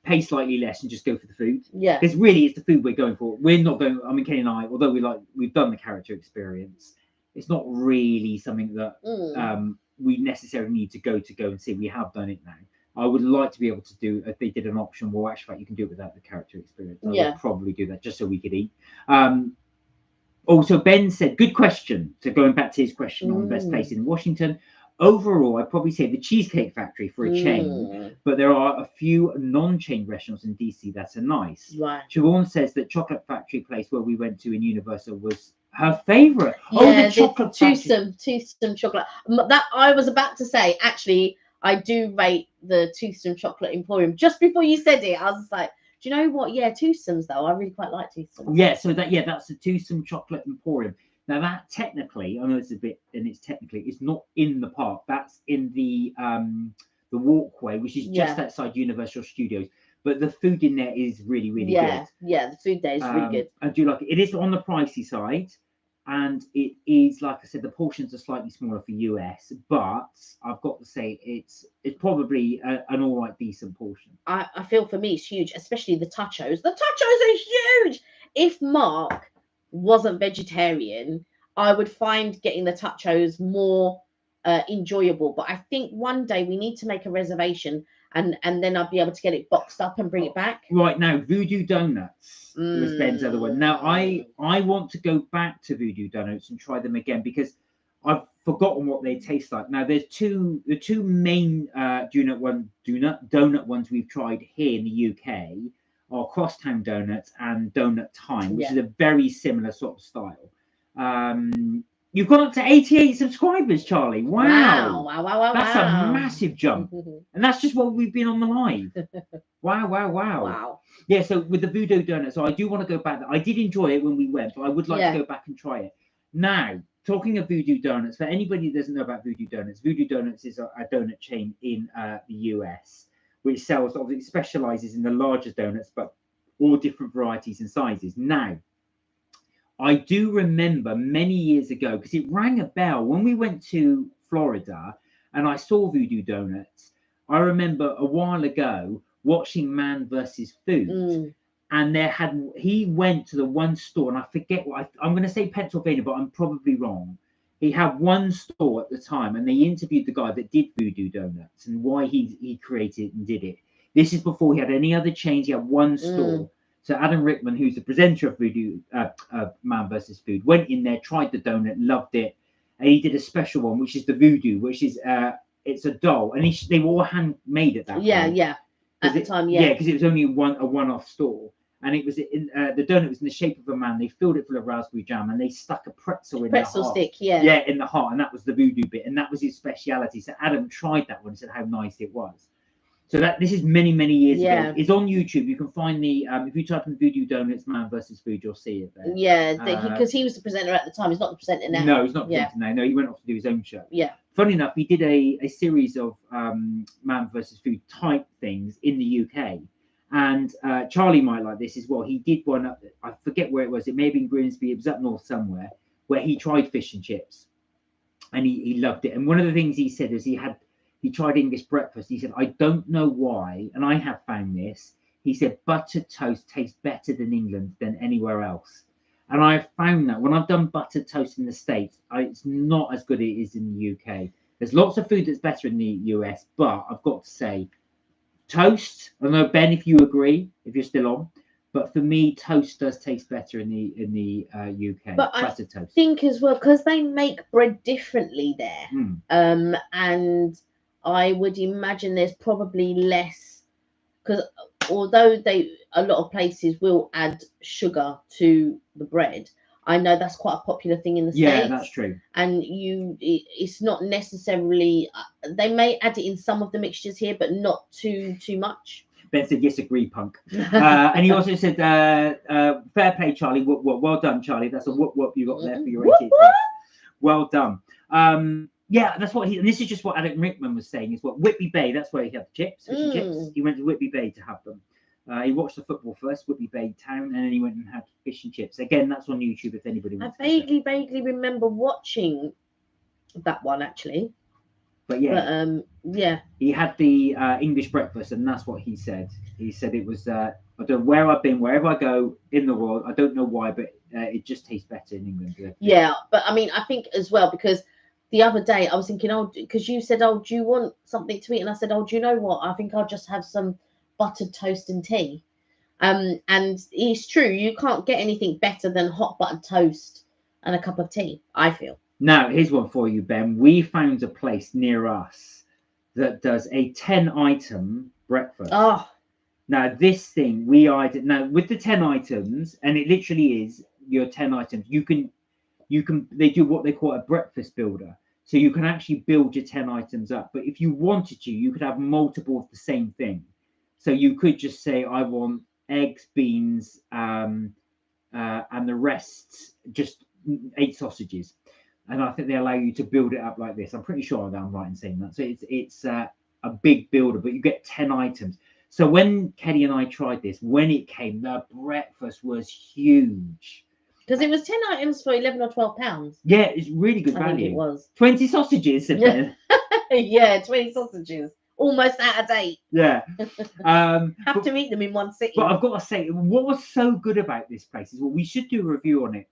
pay slightly less and just go for the food. Yeah. Because really, it's the food we're going for. We're not going, I mean, Kenny and I, although we've done the character experience, it's not really something that we necessarily need to go and see. We have done it now. I would like to be able to do, if they did an option, well, actually, you can do it without the character experience. I would probably do that just so we could eat. Also, Ben said, good question. So going back to his question on the best place in Washington. Overall, I'd probably say the Cheesecake Factory for a chain, but there are a few non-chain restaurants in DC that are nice. Right. Siobhan says that Chocolate Factory place where we went to in Universal was her favourite. Yeah, the chocolate toothsome chocolate. That I was about to say, actually, I do rate the Toothsome Chocolate Emporium. Just before you said it, I was like, do you know what? Yeah, Toothsomes though. I really quite like Toothsomes. Yeah, so that's the Toothsome Chocolate Emporium. Now that technically, I know it's a bit, and it's not in the park. That's in the walkway, which is just outside Universal Studios. But the food in there is really, really good. Yeah, the food there is really good. I do like it. It is on the pricey side, and it is, like I said, the portions are slightly smaller for US. But I've got to say, it's probably an all right, decent portion. I feel for me it's huge, especially the tachos. The tachos are huge. If Mark wasn't vegetarian, I would find getting the tachos more enjoyable. But I think one day we need to make a reservation, and then I'll be able to get it boxed up and bring it back. Right now, Voodoo Donuts was Ben's other one. Now, I want to go back to Voodoo Donuts and try them again because I've forgotten what they taste like. Now, the two main donut ones we've tried here in the UK are Crosstown Donuts and Donut Time, which is a very similar sort of style. You've gone up to 88 subscribers, Charlie. Wow. That's a massive jump. And that's just what we've been on the live. Wow. Yeah, so with the Voodoo Donuts, so I do want to go back. I did enjoy it when we went, but I would like to go back and try it. Now, talking of Voodoo Donuts, for anybody that doesn't know about Voodoo Donuts is a donut chain in the US, which sells, obviously specializes in the larger donuts, but all different varieties and sizes. Now, I do remember many years ago, because it rang a bell when we went to Florida and I saw Voodoo Donuts. I remember a while ago watching Man vs. Food, and he went to the one store, and I forget what I'm going to say Pennsylvania, but I'm probably wrong. He had one store at the time, and they interviewed the guy that did Voodoo Donuts and why he created and did it. This is before he had any other chains. He had one store. So Adam Rickman, who's the presenter of Voodoo Man vs. Food, went in there, tried the donut, loved it, and he did a special one, which is the Voodoo, which is it's a doll, and they were all handmade at that point. At the time, because it was only a one-off store, and it was the donut was in the shape of a man. They filled it full of raspberry jam, and they stuck a pretzel in the heart. Stick, in the heart, and that was the Voodoo bit, and that was his speciality. So Adam tried that one and said how nice it was. So this is many years ago. It's on YouTube. You can find the if you type in Voodoo Donuts Man vs. Food, you'll see it there. Yeah, because he was the presenter at the time. He's not the presenter now. No, he's not the presenter now. No, he went off to do his own show. Yeah. Funny enough, he did a series of Man vs. Food type things in the UK, and Charlie might like this as well. He did one up. I forget where it was. It may have been Grimsby. It was up north somewhere, where he tried fish and chips, and he loved it. And one of the things he said is he tried English breakfast. He said, I don't know why, and I have found this. He said, buttered toast tastes better in England than anywhere else. And I've found that when I've done buttered toast in the States, it's not as good as it is in the UK. There's lots of food that's better in the US, but I've got to say, toast, I don't know, Ben, if you agree, if you're still on, but for me, toast does taste better in the UK. But I think as well, because they make bread differently there, and I would imagine there's probably less, because although a lot of places will add sugar to the bread, I know that's quite a popular thing in the States. Yeah, that's true. And it's not necessarily, they may add it in some of the mixtures here, but not too much. Ben said, yes, agree, punk. And he also said, fair play, Charlie. Well done, Charlie. That's a whoop you got there for your 80th. Well done. Yeah, that's what and this is just what Adam Rickman was saying, is what Whitby Bay, that's where he had the chips, fish and chips. He went to Whitby Bay to have them. He watched the football first, Whitby Bay town, and then he went and had fish and chips. Again, that's on YouTube if anybody wants to. I vaguely remember watching that one, actually. But yeah, he had the English breakfast, and that's what he said. He said it was, I don't know where I've been, wherever I go in the world, I don't know why, but it just tastes better in England. Yeah, but I mean, I think as well, because the other day I was thinking, because you said, do you want something to eat? And I said, do you know what? I think I'll just have some buttered toast and tea. And it's true, you can't get anything better than hot buttered toast and a cup of tea, I feel. Now, here's one for you, Ben. We found a place near us that does a 10-item breakfast. Oh. Now, this thing, with the 10 items, and it literally is your 10 items, they do what they call a breakfast builder. So you can actually build your 10 items up. But if you wanted to, you could have multiple of the same thing. So you could just say, I want eggs, beans, and the rest, just 8 sausages. And I think they allow you to build it up like this. I'm pretty sure I'm right in saying that. So it's a big builder, but you get 10 items. So when Kelly and I tried this, when it came, the breakfast was huge. Because it was 10 items for 11 or 12 pounds. Yeah, it's really good value. I think it was. 20 sausages, said Ben. Yeah, 20 sausages. Almost out of date. Yeah. Have to eat them in one sitting. But I've got to say, what was so good about this place is, we should do a review on it.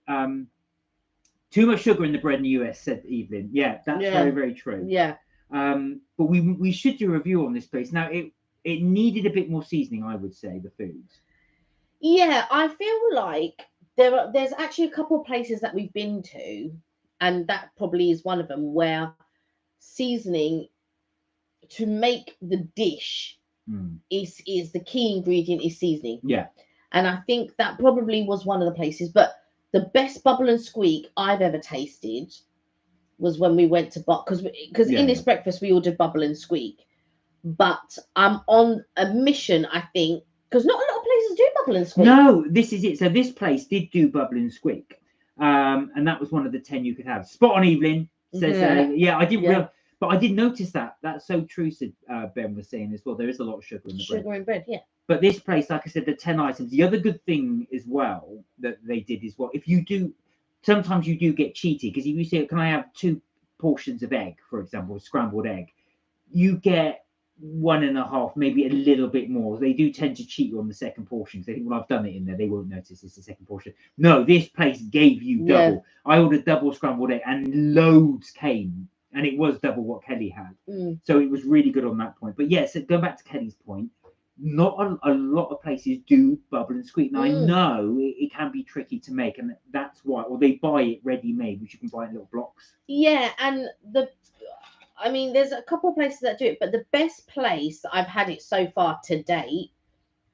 Too much sugar in the bread in the US, said Evelyn. Yeah, that's very, very true. Yeah. But we should do a review on this place. Now, it needed a bit more seasoning, I would say, the foods. Yeah, I feel like there's actually a couple of places that we've been to, and that probably is one of them where seasoning to make the dish is the key ingredient is seasoning. Yeah. And I think that probably was one of the places. But the best bubble and squeak I've ever tasted was when we went to because in this breakfast we ordered bubble and squeak. But I'm on a mission, I think, because not a lot of places do bubble and squeak. No, this is it. So this place did do bubble and squeak, and that was one of the 10 you could have. Spot on, Evelyn says. I didn't realize, but I did notice that. That's so true. Said Ben was saying as well. There is a lot of sugar in the bread. Sugar in bread, yeah. But this place, like I said, the 10 items. The other good thing as well that they did is if you do, sometimes you do get cheaty because if you say, "Can I have 2 portions of egg, for example, scrambled egg?" You get 1.5, maybe a little bit more. They do tend to cheat you on the second portion because they think, well, I've done it in there. They won't notice it's the second portion. No, this place gave you double. I ordered double scrambled egg and loads came, and it was double what Kelly had. So it was really good on that point. But yes, going back to Kelly's point, not a lot of places do bubble and squeak. Now I know it can be tricky to make, and that's why, or they buy it ready made, which you can buy in little blocks. Yeah, and there's a couple of places that do it, but the best place I've had it so far to date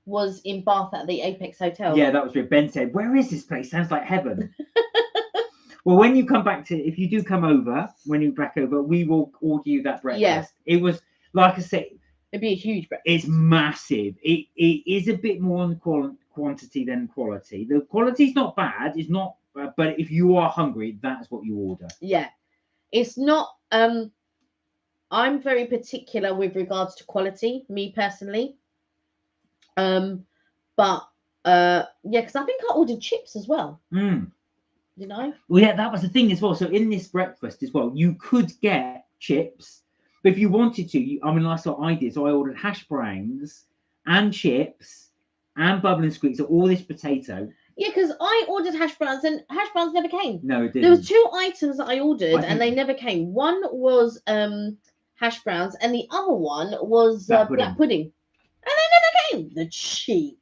was in Bath at the Apex Hotel. Yeah, that was what Ben said. Where is this place? Sounds like heaven. Well, when you come back if you do come over, when you're back over, we will order you that breakfast. Yeah. It was, like I said, it'd be a huge breakfast. It's massive. It is a bit more on quantity than quality. The quality's not bad. It's not, but if you are hungry, that's what you order. Yeah, it's not. I'm very particular with regards to quality, me personally. Because I think I ordered chips as well. You know? Well, yeah, that was the thing as well. So in this breakfast as well, you could get chips, but if you wanted to, that's what I did. So I ordered hash browns and chips and bubble and squeak. So all this potato. Yeah, because I ordered hash browns and hash browns never came. No, it didn't. There was 2 items that I ordered and they never came. One was hash browns and the other one was black pudding. And they never came. The cheek.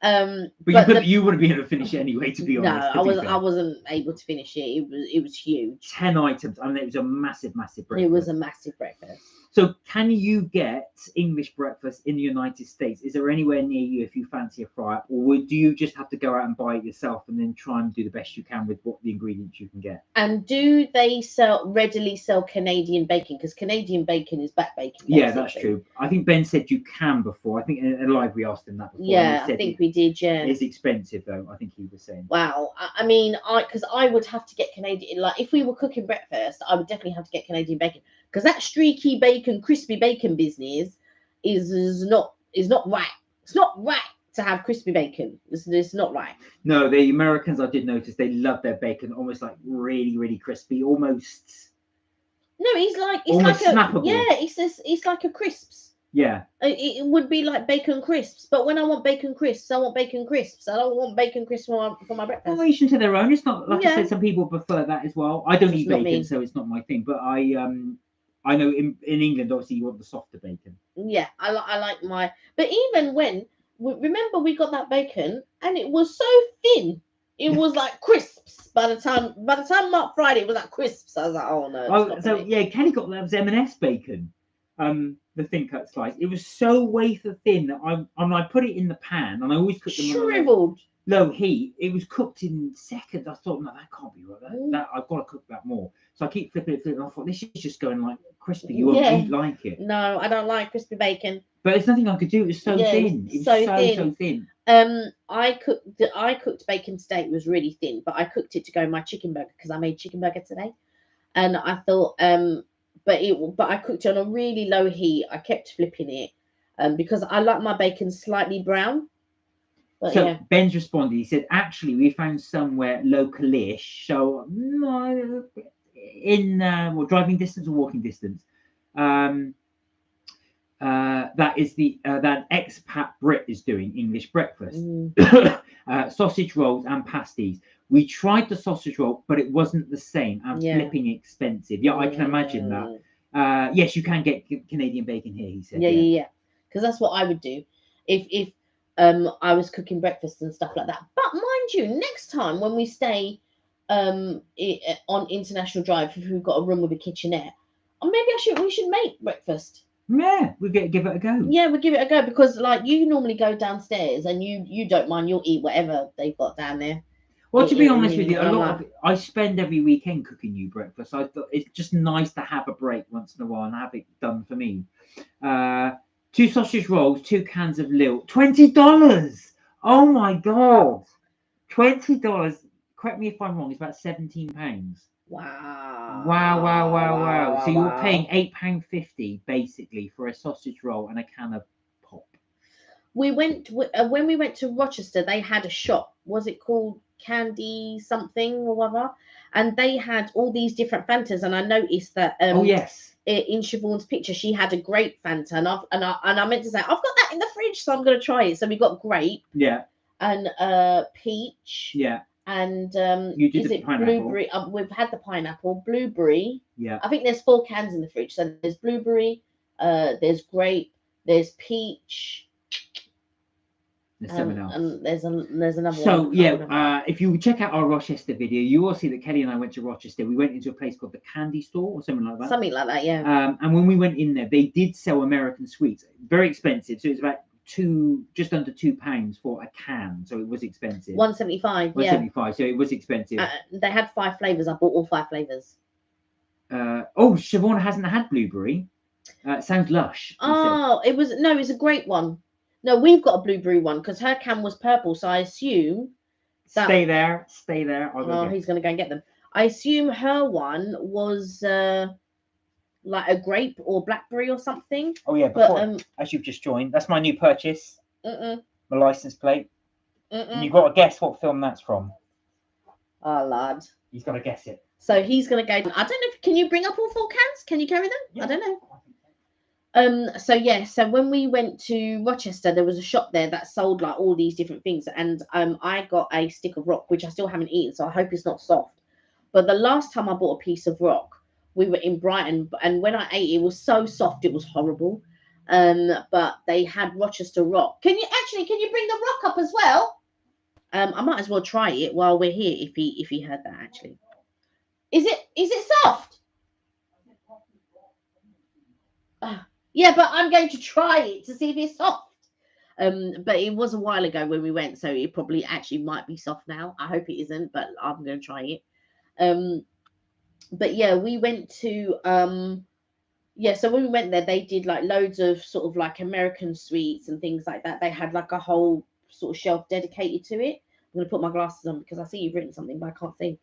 But you wouldn't be able to finish it anyway, to be honest. No, I wasn't able to finish it. It was huge. 10 items. I mean, it was a massive breakfast. It was a massive breakfast. So can you get English breakfast in the United States? Is there anywhere near you if you fancy a fry-up? Or do you just have to go out and buy it yourself and then try and do the best you can with what the ingredients you can get? And do they readily sell Canadian bacon? Because Canadian bacon is back bacon. Basically. Yeah, that's true. I think Ben said you can before. I think in a live we asked him that before. Yeah, I think we did, yeah. It's expensive though, I think he was saying. Wow. Because I would have to get Canadian, like if we were cooking breakfast, I would definitely have to get Canadian bacon. Because that streaky bacon, crispy bacon business is not right. It's not right to have crispy bacon. It's not right. No, the Americans, I did notice, they love their bacon almost like really, really crispy, almost. No, it's like snappable. Yeah, it's like a crisps. Yeah. It would be like bacon crisps, but when I want bacon crisps, I want bacon crisps. I don't want bacon crisps for my breakfast. Well, each to their own. It's not like I said. Some people prefer that as well. I don't eat bacon, so it's not my thing. But I know in England, obviously, you want the softer bacon. Yeah, I like my. But even remember we got that bacon and it was so thin. It was like crisps. By the time Mark fried it was like crisps. I was like, oh no. Kelly got that M&S bacon. The thin cut slice. It was so wafer thin that I put it in the pan and I always cook them shriveled. Low heat. It was cooked in seconds. I thought, no, that can't be right. That I've got to cook that more. So I keep flipping it. And I thought, this is just going like crispy. You won't like it. No, I don't like crispy bacon. But there's nothing I could do. It was so thin. It was so thin. I cooked bacon today. It was really thin, but I cooked it to go in my chicken burger because I made chicken burger today, and I thought but I cooked it on a really low heat. I kept flipping it, because I like my bacon slightly brown. But so Ben's responded. He said, "Actually, we found somewhere localish. So in driving distance or walking distance. That is that expat Brit is doing English breakfast, sausage rolls and pasties. We tried the sausage roll, but it wasn't the same and Yeah. flipping expensive. Yeah, I can imagine that. Yes, you can get Canadian bacon here, he said. Yeah. Because that's what I would do if I was cooking breakfast and stuff like that. But mind you, next time when we stay on International Drive, if we've got a room with a kitchenette, or maybe we should make breakfast. Yeah, we'll give it a go. Yeah, we'll give it a go because like you normally go downstairs and you don't mind, you'll eat whatever they've got down there. Well, to be honest with you, I spend every weekend cooking you breakfast. I thought it's just nice to have a break once in a while and have it done for me. 2 sausage rolls, 2 cans of Lil, $20. Oh my god, $20. Correct me if I'm wrong. It's about £17. Wow. So you're paying £8.50 basically for a sausage roll and a can of pop. We went when we went to Rochester. They had a shop. Was it called Candy something or whatever? And they had all these different Fantas. And I noticed that. Oh yes. In Siobhan's picture, she had a grape Fanta, and I meant to say I've got that in the fridge, so I'm going to try it. So we got grape. Yeah. And peach. Yeah. And you did is it pineapple. blueberry? We've had the pineapple, blueberry. Yeah. I think there's 4 cans in the fridge. So there's blueberry, there's grape, there's peach. There's something else. And there's another one. So yeah, if you check out our Rochester video, you will see that Kelly and I went to Rochester. We went into a place called the Candy Store or something like that. Something like that, yeah. And when we went in there, they did sell American sweets, very expensive. So it's about just under £2 for a can. So it was expensive. $1.75. Yeah. $1.75. So it was expensive. They had 5 flavors. I bought all 5 flavors. Siobhan hasn't had blueberry. It sounds lush. Oh, it was a great one. No, we've got a blueberry one because her can was purple, so I assume that... Stay there. He's going to go and get them. I assume her one was like a grape or blackberry or something. Oh yeah, but as you've just joined, that's my new purchase. My license plate. And you've got to guess what film that's from. Oh, lad. He's got to guess it. So he's going to go... I don't know, can you bring up all 4 cans? Can you carry them? Yeah. I don't know. So when we went to Rochester, there was a shop there that sold like all these different things, and I got a stick of rock, which I still haven't eaten, so I hope it's not soft. But the last time I bought a piece of rock, we were in Brighton, and when I ate it, it was so soft, it was horrible. But they had Rochester rock. Can you bring the rock up as well? I might as well try it while we're here if he heard that actually. Is it soft? Yeah, but I'm going to try it to see if it's soft. But it was a while ago when we went, so it probably actually might be soft now. I hope it isn't, but I'm going to try it. But yeah, we went to so when we went there, they did like loads of sort of like American sweets and things like that. They had like a whole sort of shelf dedicated to it. I'm going to put my glasses on because I see you've written something, but I can't see.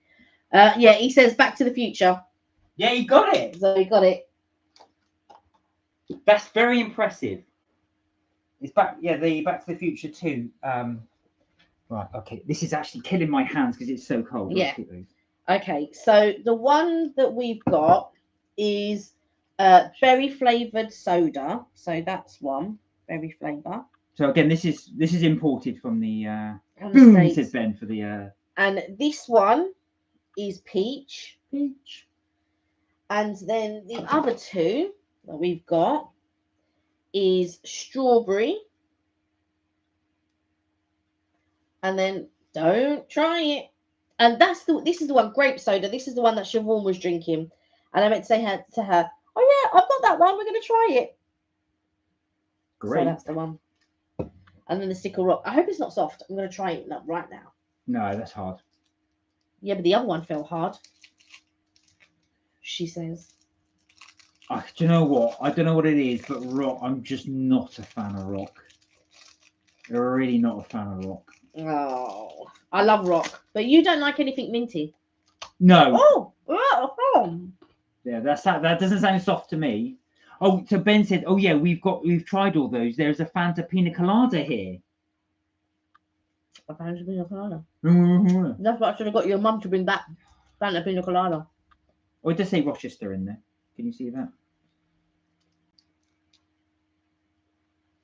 Yeah, he says Back to the Future. Yeah, he got it. So he got it. That's very impressive. It's the Back to the Future 2. Right, okay. This is actually killing my hands because it's so cold. Yeah. Okay, so the one that we've got is berry flavored soda. So that's one berry flavor. So again, this is imported from the boom, says Ben for the. And this one is peach. And then the other 2 that we've got is strawberry, and then don't try it. And this is the one, grape soda. This is the one that Siobhan was drinking, and I meant to say to her, oh yeah, I've got that one. We're going to try it. Great. So that's the one. And then the stick of rock. I hope it's not soft. I'm going to try it right now. No, that's hard. Yeah, but the other one felt hard. She says. Do you know what? I don't know what it is, but rock. I'm just not a fan of rock. I'm really not a fan of rock. Oh, I love rock, but you don't like anything minty. No. Oh. Yeah, that doesn't sound soft to me. Oh, so Ben said, oh yeah, we've tried all those. There's a Fanta Pina Colada here. A Fanta Pina Colada. Mm-hmm. That's what I should have got your mum to bring back. Fanta Pina Colada. Oh, it does say Rochester in there. Can you see that?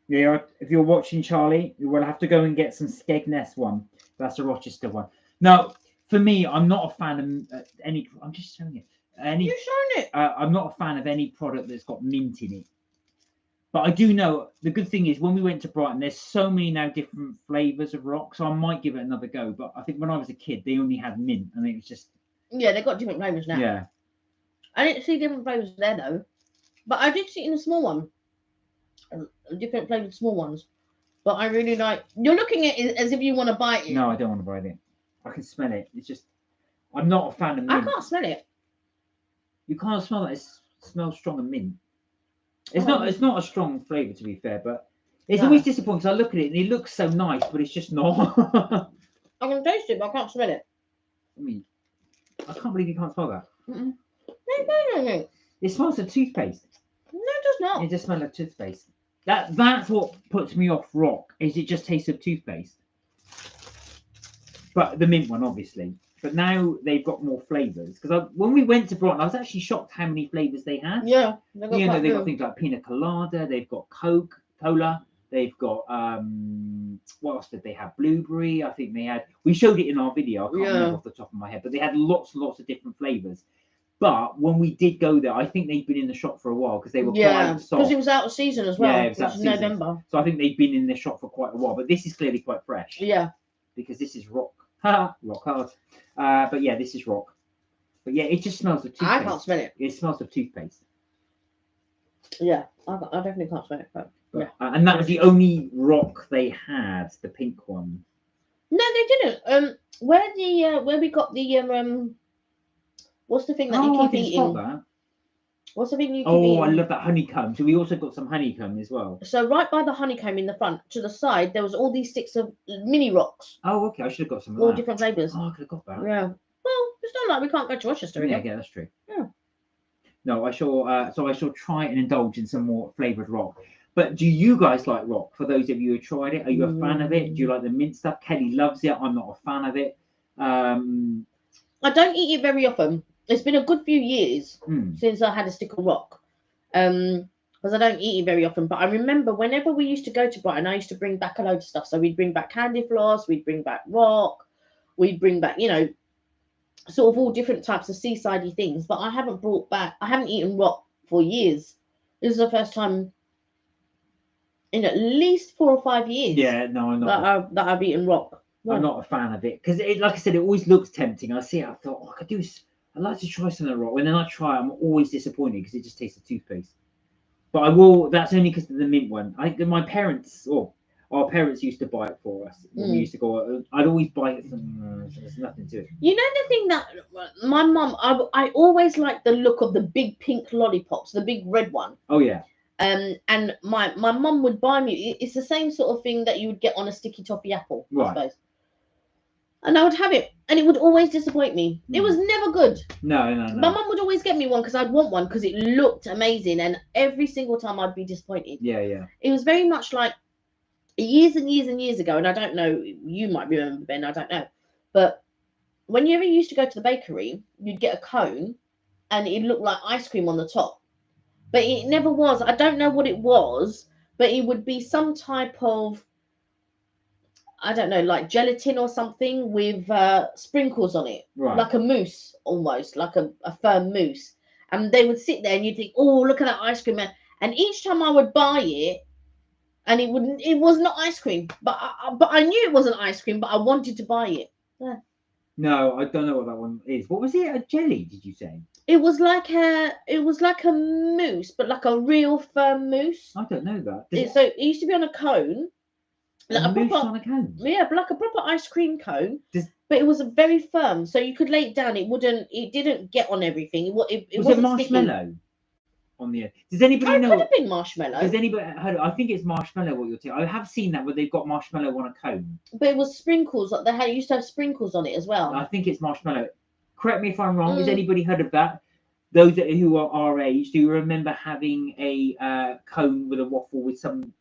Yeah, if you're watching, Charlie, you will have to go and get some Skegness one. That's a Rochester one. Now, for me, I'm not a fan of any. I'm just showing it. Any. You've shown it. I'm not a fan of any product that's got mint in it. But I do know the good thing is when we went to Brighton, there's so many now different flavours of rock, so I might give it another go. But I think when I was a kid, they only had mint, and it was just Yeah, they've got different flavours now. yeah. I didn't see different flavours there though, but I did see it in a small one, different flavoured small ones. But I really like. You're looking at it as if you want to buy it. No, I don't want to buy it. I can smell it. It's just I'm not a fan of I mint. can't smell it. You can't smell that. It smells strong of mint. It's Oh. not. It's not a strong flavour to be fair, but it's No. always disappointing. 'Cause I look at it and it looks so nice, but it's just not. I can taste it, but I can't smell it. I mean, I can't believe you can't smell that. No. No, It smells of toothpaste. it does not. It just smells like toothpaste. That's what puts me off rock. Is it just tastes of toothpaste? But the mint one, obviously. But now they've got more flavours. Because when we went to Brighton, I was actually shocked how many flavours they had. Yeah, they've got You know, quite they've good. got things like pina colada. They've got cola. They've got what else did they have? Blueberry. I think they had. We showed it in our video. I can't Yeah. remember off the top of my head, but they had lots and lots of different flavours. But when we did go there, I think they'd been in the shop for a while because they were Yeah, quite because soft. it was out of season as well. Yeah, it It was was out of season. November. So I think they've been in the shop for quite a while. But this is clearly quite fresh Yeah. because this is rock. Rock hard. But yeah, this is rock. But yeah, it just smells of toothpaste. I can't smell it. It smells of toothpaste. Yeah, I definitely can't smell it. But yeah. And that was the only rock they had, the pink one. No, they didn't. Where we got the what's the thing that you I keep didn't eating? spot that. What's the thing you keep Oh, eating? I love that honeycomb. So we also got some honeycomb as well. So right by the honeycomb in the front, to the side, there was all these sticks of mini rocks, Oh, okay. I should have got some of all that. different flavours. Oh, I could have got that. Yeah. Well, it's not like we can't go to Rochester Yeah, again. yeah, that's true. Yeah. No, I shall try and indulge in some more flavoured rock. But do you guys like rock? For those of you who tried it, are you a fan of it? Do you like the mint stuff? Kelly loves it. I'm not a fan of it. I don't eat it very often. It's been a good few years since I had a stick of rock. Because I don't eat it very often. But I remember whenever we used to go to Brighton, I used to bring back a load of stuff. So we'd bring back candy floss, we'd bring back rock, we'd bring back, sort of all different types of seasidey things. But I haven't eaten rock for years. This is the first time in at least 4 or 5 years. Yeah, no, I'm not. that I've eaten rock. I'm not a fan of it because, like I said, it always looks tempting. I see it, I thought, I could do. I'd like to try something rock. When then I try, I'm always disappointed because it just tastes of toothpaste. But I will. That's only because of the mint one. I think my parents, or our parents, used to buy it for us when we used to go. I'd always buy it. There's nothing to it. You know the thing that my mum, I always liked the look of the big pink lollipops, the big red one. Oh yeah. And my mum would buy me. It's the same sort of thing that you would get on a sticky toffee apple, I suppose. And I would have it, and it would always disappoint me. It was never good. No. My mum would always get me one because I'd want one because it looked amazing, and every single time I'd be disappointed. Yeah. It was very much like years and years and years ago, and I don't know, you might remember, Ben, I don't know. But whenever you used to go to the bakery, you'd get a cone, and it looked like ice cream on the top. But it never was. I don't know what it was, but it would be some type of, I don't know, like gelatin or something with sprinkles on it. Right. Like a mousse, almost, like a firm mousse. And they would sit there and you'd think, oh, look at that ice cream. And each time I would buy it, and it was not ice cream. But I knew it wasn't ice cream, but I wanted to buy it. Yeah. No, I don't know what that one is. What was it? A jelly, did you say? It was like a mousse, but like a real firm mousse. I don't know that. So it used to be on a cone. Like a mousse on a cone? Yeah, but like a proper ice cream cone. But it was very firm, so you could lay it down. It didn't get on everything. It was wasn't it marshmallow sticky. on the end? Does anybody know? It could have been marshmallow. Does anybody? I think it's marshmallow. What you're saying? I have seen that where they've got marshmallow on a cone. But it was sprinkles. Like they used to have sprinkles on it as well. I think it's marshmallow. Correct me if I'm wrong. Has anybody heard of that? Those who are our age, do you remember having a cone with a waffle with some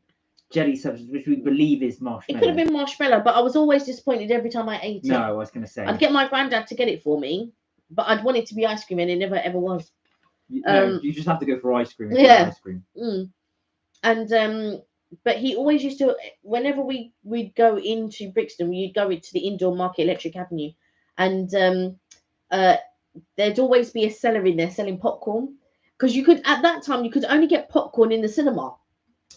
jelly substance, which we believe is marshmallow? It could have been marshmallow, but I was always disappointed every time I ate it. No, I was going to say. I'd get my granddad to get it for me, but I'd want it to be ice cream, and it never ever was. No, you just have to go for ice cream. Yeah. Ice cream. And but he always used to, whenever we'd go into Brixton, we'd go into the indoor market, Electric Avenue, and there'd always be a seller in there selling popcorn, because you could, at that time, you could only get popcorn in the cinema.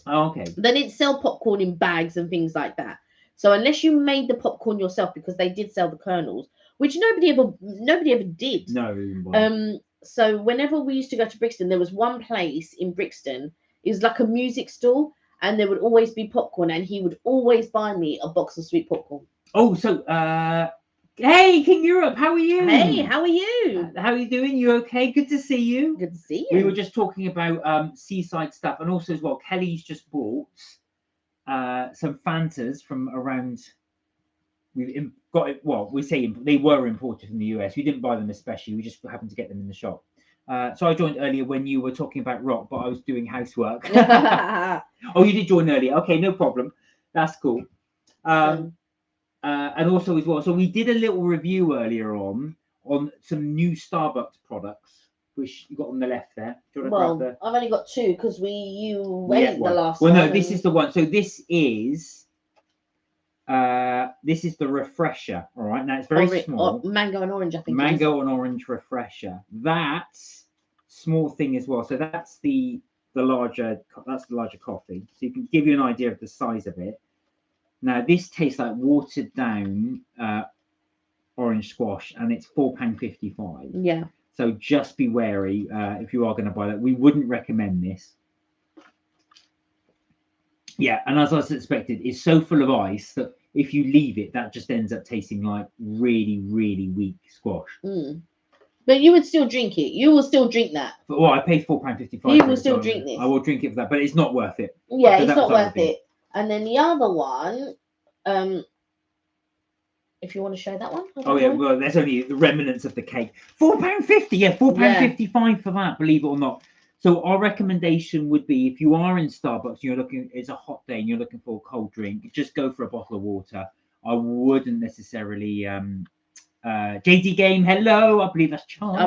Oh, okay. They didn't sell popcorn in bags and things like that. So unless you made the popcorn yourself, because they did sell the kernels, which nobody ever did. No. So whenever we used to go to Brixton, there was one place in Brixton. It was like a music store, and there would always be popcorn, and he would always buy me a box of sweet popcorn. Oh, so hey, King Europe, how are you? Hey, how are you? How are you doing? You okay? Good to see you. Good to see you. We were just talking about seaside stuff, and also as well, Kelly's just bought some Fantas from around. We've got it. Well, we say they were imported from the US. We didn't buy them especially. We just happened to get them in the shop. So I joined earlier when you were talking about rock, but I was doing housework. Oh, you did join earlier. Okay, no problem. That's cool. And also as well, so we did a little review earlier on some new Starbucks products, which you got on the left there. Do you want to grab I've only got two because you went the last one. Well, no, this is the one. So this is the refresher. All right, now it's very small. Mango and orange, I think. Mango and orange refresher. That's small thing as well. So that's the larger. That's the larger coffee. So you can give you an idea of the size of it. Now this tastes like watered down orange squash, and it's £4.55. Yeah. So just be wary if you are going to buy that. We wouldn't recommend this. Yeah, and as I suspected, it's so full of ice that if you leave it, that just ends up tasting like really, really weak squash. But you would still drink it. You will still drink that. But, well, I paid £4.55. You will still drink this. I will drink it for that, but it's not worth it. Yeah, it's not worth it. And then the other one, if you want to show that one. Oh yeah, well, there's only the remnants of the cake. £4.50, yeah, £4.55 for that, believe it or not. So our recommendation would be, if you are in Starbucks, it's a hot day and you're looking for a cold drink, just go for a bottle of water. I wouldn't necessarily JD Game, hello, I believe that's Charlie.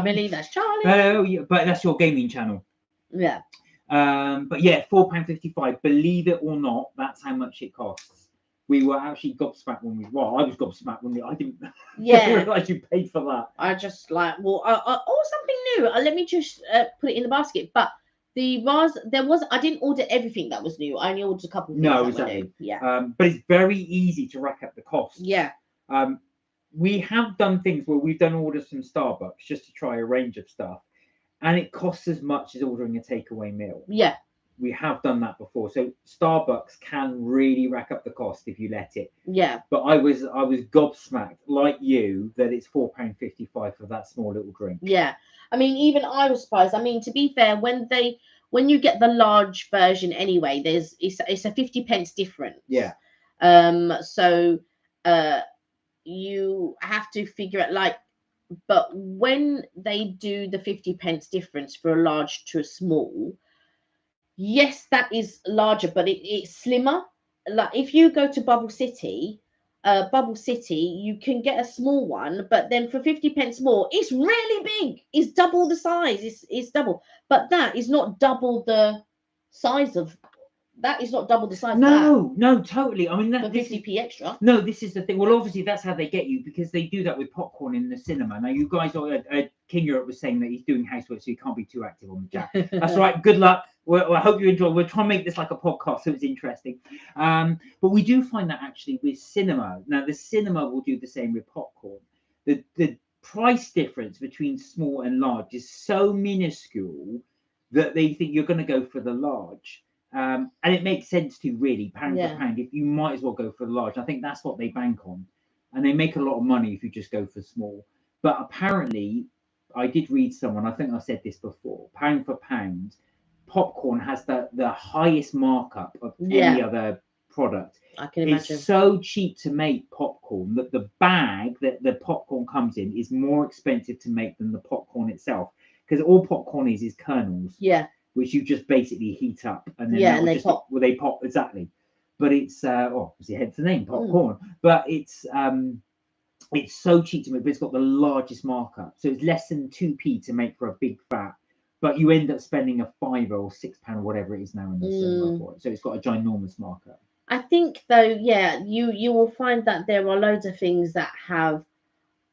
Hello, yeah, but that's your gaming channel. Yeah. But yeah, £4.55. Believe it or not, that's how much it costs. We were actually gobsmacked when I was gobsmacked when I didn't realise you paid for that. I just like, or something new. Let me just put it in the basket. But I didn't order everything that was new. I only ordered a couple of things that were new. Yeah. But it's very easy to rack up the costs. Yeah. We have done things where we've done orders from Starbucks just to try a range of stuff, and it costs as much as ordering a takeaway meal. Yeah. We have done that before. So Starbucks can really rack up the cost if you let it. Yeah. But I was gobsmacked, like you, that it's £4.55 for that small little drink. Yeah. I mean, even I was surprised. I mean, to be fair, when you get the large version anyway, it's a 50 pence difference. Yeah. So you have to figure out but when they do the 50 pence difference for a large to a small, yes, that is larger, but it's slimmer. Like if you go to Bubble City, you can get a small one, but then for 50 pence more, it's really big. It's double the size. It's double, but that is not double the size of. That is not double the size. No, totally. I mean, that 50p extra. No, this is the thing. Well, obviously, that's how they get you, because they do that with popcorn in the cinema. Now, you guys, King Europe was saying that he's doing housework, so he can't be too active on the chat. That's right. Good luck. I hope you enjoy. We're trying to make this like a podcast, so it's interesting. But we do find that actually with cinema. Now, the cinema will do the same with popcorn. The price difference between small and large is so minuscule that they think you're going to go for the large. And it makes sense to really pound for pound. If you might as well go for the large. I think that's what they bank on, and they make a lot of money if you just go for small. But apparently, I did read someone. I think I said this before. Pound for pound, popcorn has the highest markup of any other product. I can imagine. It's so cheap to make popcorn that the bag that the popcorn comes in is more expensive to make than the popcorn itself, because all popcorn is kernels. Yeah. Which you just basically heat up, and then they pop. Well, they pop, exactly. But it's obviously hence the name, popcorn. But it's so cheap to make, but it's got the largest markup, so it's less than 2p to make for a big fat. But you end up spending a £5 or £6 or whatever it is now in the cinema for it. So it's got a ginormous markup. I think though, you will find that there are loads of things that have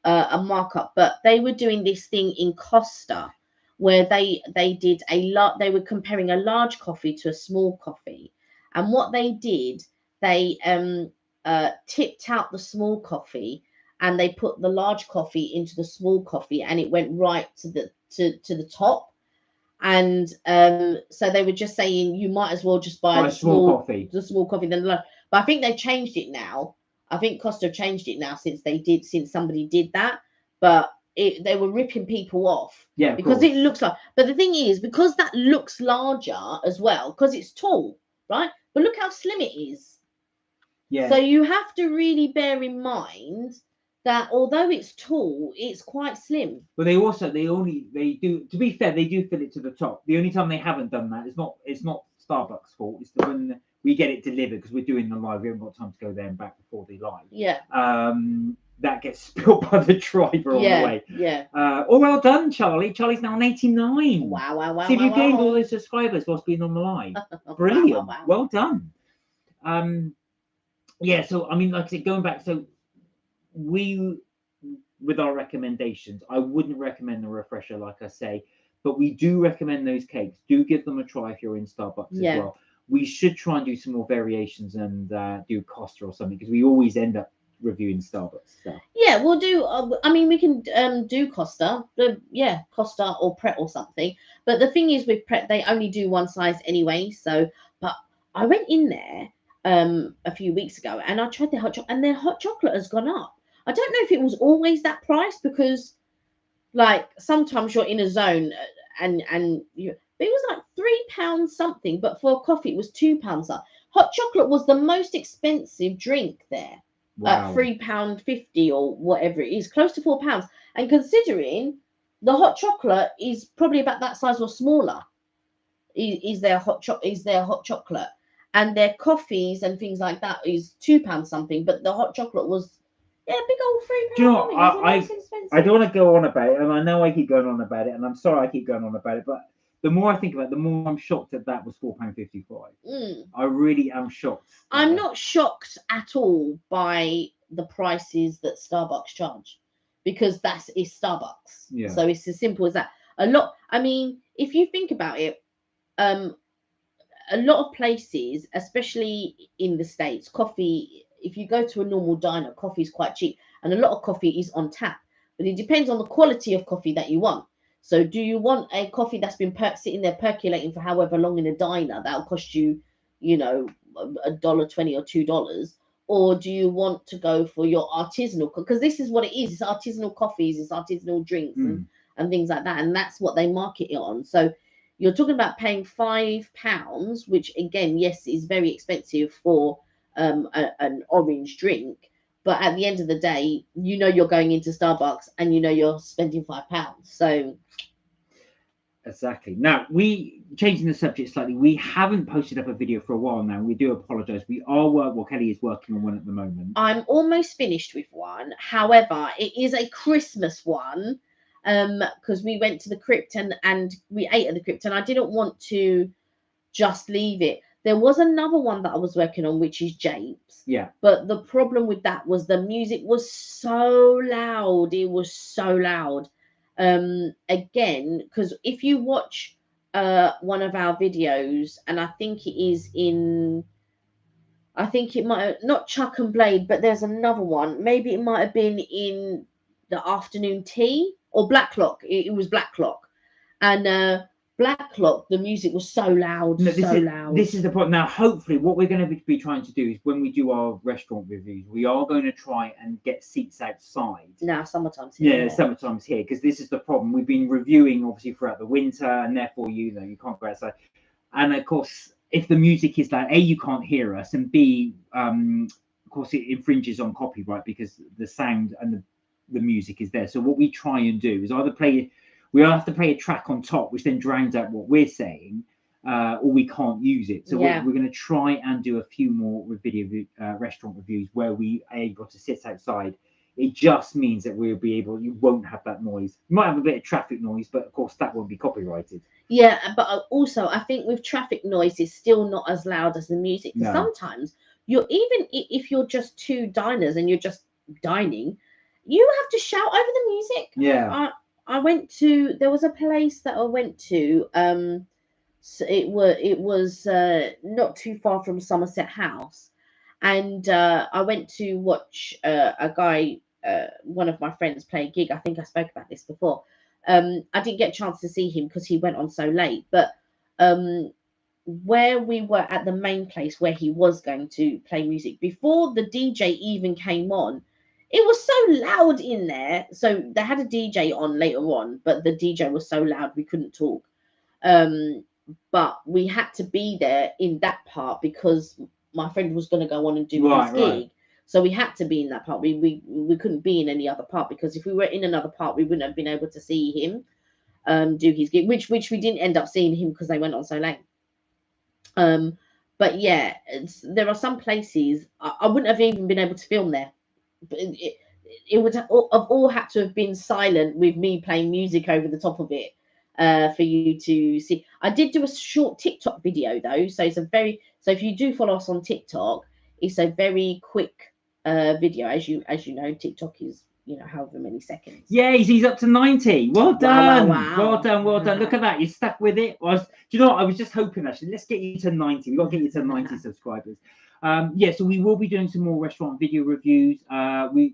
a markup, but they were doing this thing in Costa where they did a lot. They were comparing a large coffee to a small coffee, and what they did, they tipped out the small coffee and they put the large coffee into the small coffee, and it went right to the top. And so they were just saying you might as well just buy Buy small coffee. the small coffee than the large. But I think they changed it now. I think Costa changed it now since somebody did that. But they were ripping people off. Yeah, because course. it looks like. But the thing is, because that looks larger as well, because it's tall, right? But look how slim it is. Yeah. So you have to really bear in mind that although it's tall, it's quite slim. But they do, to be fair, they do fill it to the top. The only time they haven't done that, it's not Starbucks' fault. It's when we get it delivered, because we're doing the live. We haven't got time to go there and back before the live. Yeah. That gets spilled by the driver on the way. Yeah. Oh, well done, Charlie. Charlie's now on 89. Wow. See if you gained all wow. those subscribers whilst being on the live. Brilliant. Wow. Well done. Yeah, so I mean, like I said, going back, so we, with our recommendations, I wouldn't recommend the refresher, like I say, but we do recommend those cakes. Do give them a try if you're in Starbucks as well. We should try and do some more variations and do Costa or something, because we always end up reviewing Starbucks stuff. Yeah, we'll do. I mean, we can do Costa, Costa or Pret or something. But the thing is, with Pret, they only do one size anyway. So, but I went in there a few weeks ago and I tried their hot chocolate, and their hot chocolate has gone up. I don't know if it was always that price, because like sometimes you're in a zone and you. But it was like £3 something, but for a coffee it was £2 up. Hot chocolate was the most expensive drink there. Wow. At £3.50 or whatever it is, close to £4. And considering the hot chocolate is probably about that size or smaller, is their hot chocolate, and their coffees and things like that is £2 something. But the hot chocolate was big old £3. Do you know what? I don't want to go on about it, and I know I keep going on about it, and I'm sorry I keep going on about it, but the more I think about it, the more I'm shocked that was £4.55. I really am shocked. I'm not shocked at all by the prices that Starbucks charge, because it's Starbucks. Yeah. So it's as simple as that. I mean, if you think about it, a lot of places, especially in the States, coffee, if you go to a normal diner, coffee is quite cheap, and a lot of coffee is on tap. But it depends on the quality of coffee that you want. So do you want a coffee that's been sitting there percolating for however long in a diner? That'll cost you, $1.20 or $2. Or do you want to go for your artisanal? Because this is what it is. It's artisanal coffees, it's artisanal drinks and things like that. And that's what they market it on. So you're talking about paying £5, which again, yes, is very expensive for an orange drink. But at the end of the day, you're going into Starbucks and you're spending £5. So exactly. Now, changing the subject slightly, we haven't posted up a video for a while now. We do apologise. Kelly is working on one at the moment. I'm almost finished with one. However, it is a Christmas one, because we went to the crypt and we ate at the crypt, and I didn't want to just leave it. There was another one that I was working on, which is Japes. Yeah. But the problem with that was the music was so loud. It was so loud. Again, because if you watch one of our videos, and I think it might have, not Chuck and Blade, but there's another one. Maybe it might have been in the afternoon tea or Black Clock. It was Black Clock. And Black Clock, the music was so loud, loud. This is the point. Now, hopefully, what we're going to be trying to do is when we do our restaurant reviews, we are going to try and get seats outside. Now, summertime's here. Yeah, summertime's here, because this is the problem. We've been reviewing, obviously, throughout the winter, and therefore, you can't go outside. And, of course, if the music is like, A, you can't hear us, and B, of course, it infringes on copyright because the sound and the music is there. So what we try and do is either we have to play a track on top, which then drowns out what we're saying, or we can't use it. So we're going to try and do a few more restaurant reviews where we are able to sit outside. It just means that you won't have that noise. You might have a bit of traffic noise, but of course that won't be copyrighted. Yeah, but also I think with traffic noise, it's still not as loud as the music. Sometimes even if you're just two diners and you're just dining, you have to shout over the music. Yeah. I went to, there was a place that I went to. So it was not too far from Somerset House, and I went to watch a guy, one of my friends, play a gig. I think I spoke about this before. I didn't get a chance to see him because he went on so late, but um, where we were at the main place where he was going to play music, before the DJ even came on, it was so loud in there. So they had a DJ on later on, but the DJ was so loud we couldn't talk. Um, but we had to be there in that part because my friend was going to go on and do his Right. gig. Right. So we had to be in that part. We couldn't be in any other part, because if we were in another part, we wouldn't have been able to see him do his gig, which we didn't end up seeing him because they went on so late. Um, but yeah, there are some places I wouldn't have even been able to film there. But it would have all had to have been silent with me playing music over the top of it, for you to see. I did do a short TikTok video though, so so if you do follow us on TikTok, it's a very quick video. As you know, TikTok is, however many seconds. Yeah, he's up to 90. Well Wow, done. wow, wow. Well done. Well done. Look at that. You stuck with it. Do you know what? I was just hoping, actually, let's get you to 90. We've got to get you to 90 subscribers. Yeah, so we will be doing some more restaurant video reviews. We're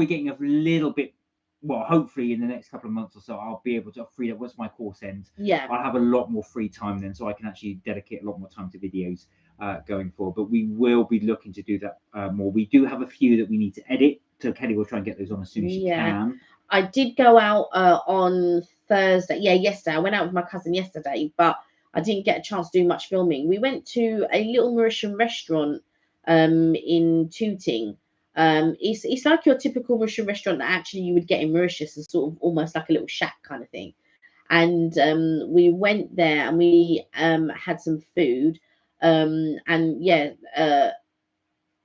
getting a little bit, well, hopefully in the next couple of months or so, I'll be able to free up once my course ends. Yeah. I'll have a lot more free time then, so I can actually dedicate a lot more time to videos going forward. But we will be looking to do that more. We do have a few that we need to edit, so Kelly will try and get those on as soon as she can. I did go out on Thursday. Yeah, yesterday. I went out with my cousin yesterday, but I didn't get a chance to do much filming. We went to a little Mauritian restaurant in Tooting. It's like your typical Mauritian restaurant that actually you would get in Mauritius, is sort of almost like a little shack kind of thing. And we went there and we had some food. And yeah,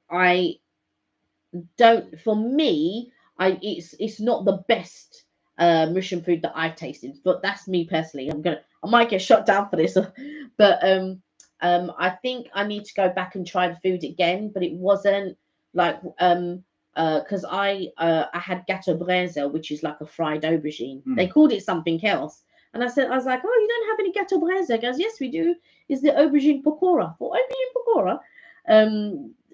I don't, for me, it's not the best Mauritian food that I've tasted, but that's me personally. I might get shot down for this, but I think I need to go back and try the food again. But it wasn't like because I had gâteau braise, which is like a fried aubergine. They called it something else, and I was like, oh, you don't have any gâteau braise? He goes, yes, we do. Is the aubergine pakora? For aubergine pakora,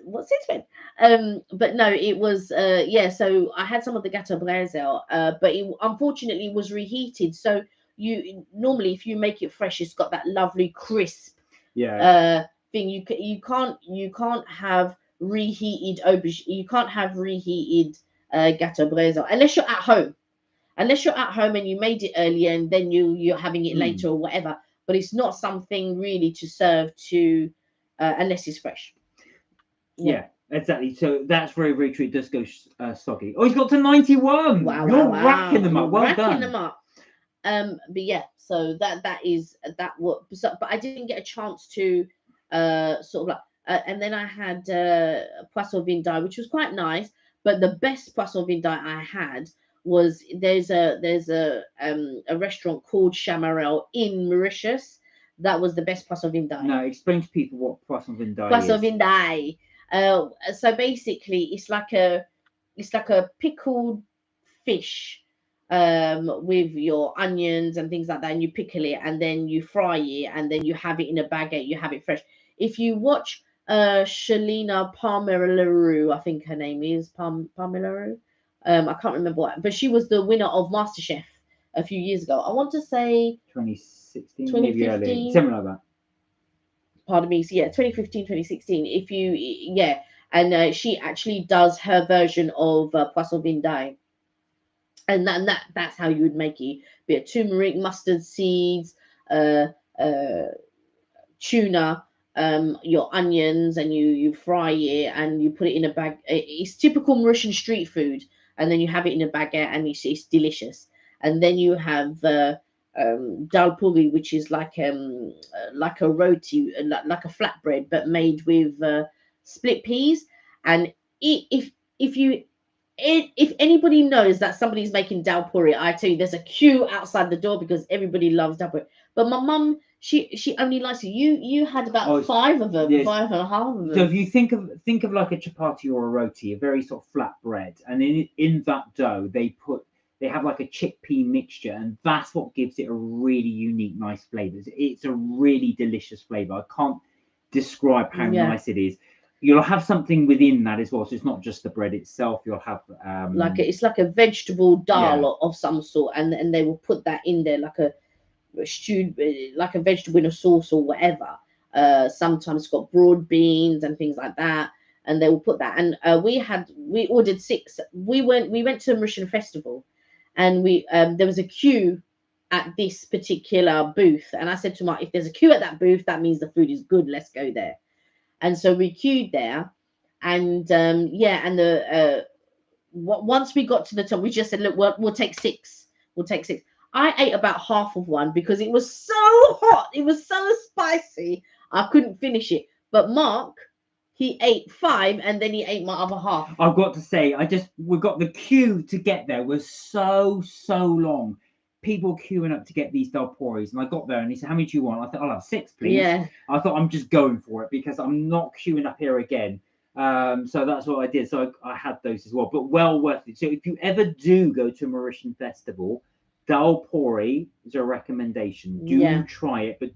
what's this one? But no, it was yeah. So I had some of the gâteau braise, but it unfortunately was reheated. So you normally, if you make it fresh, it's got that lovely crisp thing. You can't have reheated aubergine. You can't have reheated gâteau braise unless you're at home. Unless you're at home and you made it earlier and then you're having it later or whatever. But it's not something really to serve to unless it's fresh. Yeah, exactly. So that's very, very true. It does go soggy. Oh, he's got to 91. Wow, You're wow, racking them wow. up. Well racking done. them up. But yeah, so that is that what. So, but I didn't get a chance to sort of like. And then I had poisson vindai, which was quite nice. But the best poisson vindai I had was there's a restaurant called Chamarel in Mauritius. That was the best poisson vindai. No, explain to people what poisson vindai Poisson is. vindai. So basically, it's like a pickled fish with your onions and things like that, and you pickle it and then you fry it and then you have it in a baguette. You have it fresh. If you watch Shalina Palmer-Leroux, I think her name is Palmer-Leroux. I can't remember what, but she was the winner of MasterChef a few years ago. I want to say 2016, maybe earlier, something like that. Pardon me. So yeah, 2015, 2016. If you, and she actually does her version of poisson vindai, and that's how you would make it. Bit of turmeric, mustard seeds, tuna, your onions, and you fry it and you put it in a bag. It's typical Mauritian street food, and then you have it in a baguette, and it's delicious. And then you have dal puri, which is like a roti, like a flatbread, but made with split peas. And if anybody knows that somebody's making dal puri, I tell you, there's a queue outside the door because everybody loves dal puri. But my mum, She only likes it. You had about Oh, 5 of them, yes. 5.5 of them. So if you think of like a chapati or a roti, a very sort of flat bread, and in that dough they have like a chickpea mixture, and that's what gives it a really unique, nice flavour. It's a really delicious flavour. I can't describe how Yeah. nice it is. You'll have something within that as well, so it's not just the bread itself. You'll have It's like a vegetable dal Yeah. of some sort, and they will put that in there like a stewed, like a vegetable in a sauce or whatever. Sometimes it's got broad beans and things like that, and they will put that. And we ordered 6. We went to a Mauritian festival, and we there was a queue at this particular booth, and I said to Mark, if there's a queue at that booth, that means the food is good. Let's go there. And so we queued there, and yeah, and the once we got to the top, we just said, look, we'll take 6. We'll take 6. I ate about half of one because it was so hot. It was so spicy. I couldn't finish it. But Mark, he ate 5 and then he ate my other half. I've got to say, we got the queue to get there was so long. People queuing up to get these dalporis, and I got there and he said, "How many do you want?" I thought, "I'll have 6, please." Yeah. I thought, I'm just going for it because I'm not queuing up here again. So that's what I did. So I had those as well, but well worth it. So if you ever do go to a Mauritian festival, dalpori is a recommendation. Do try it, but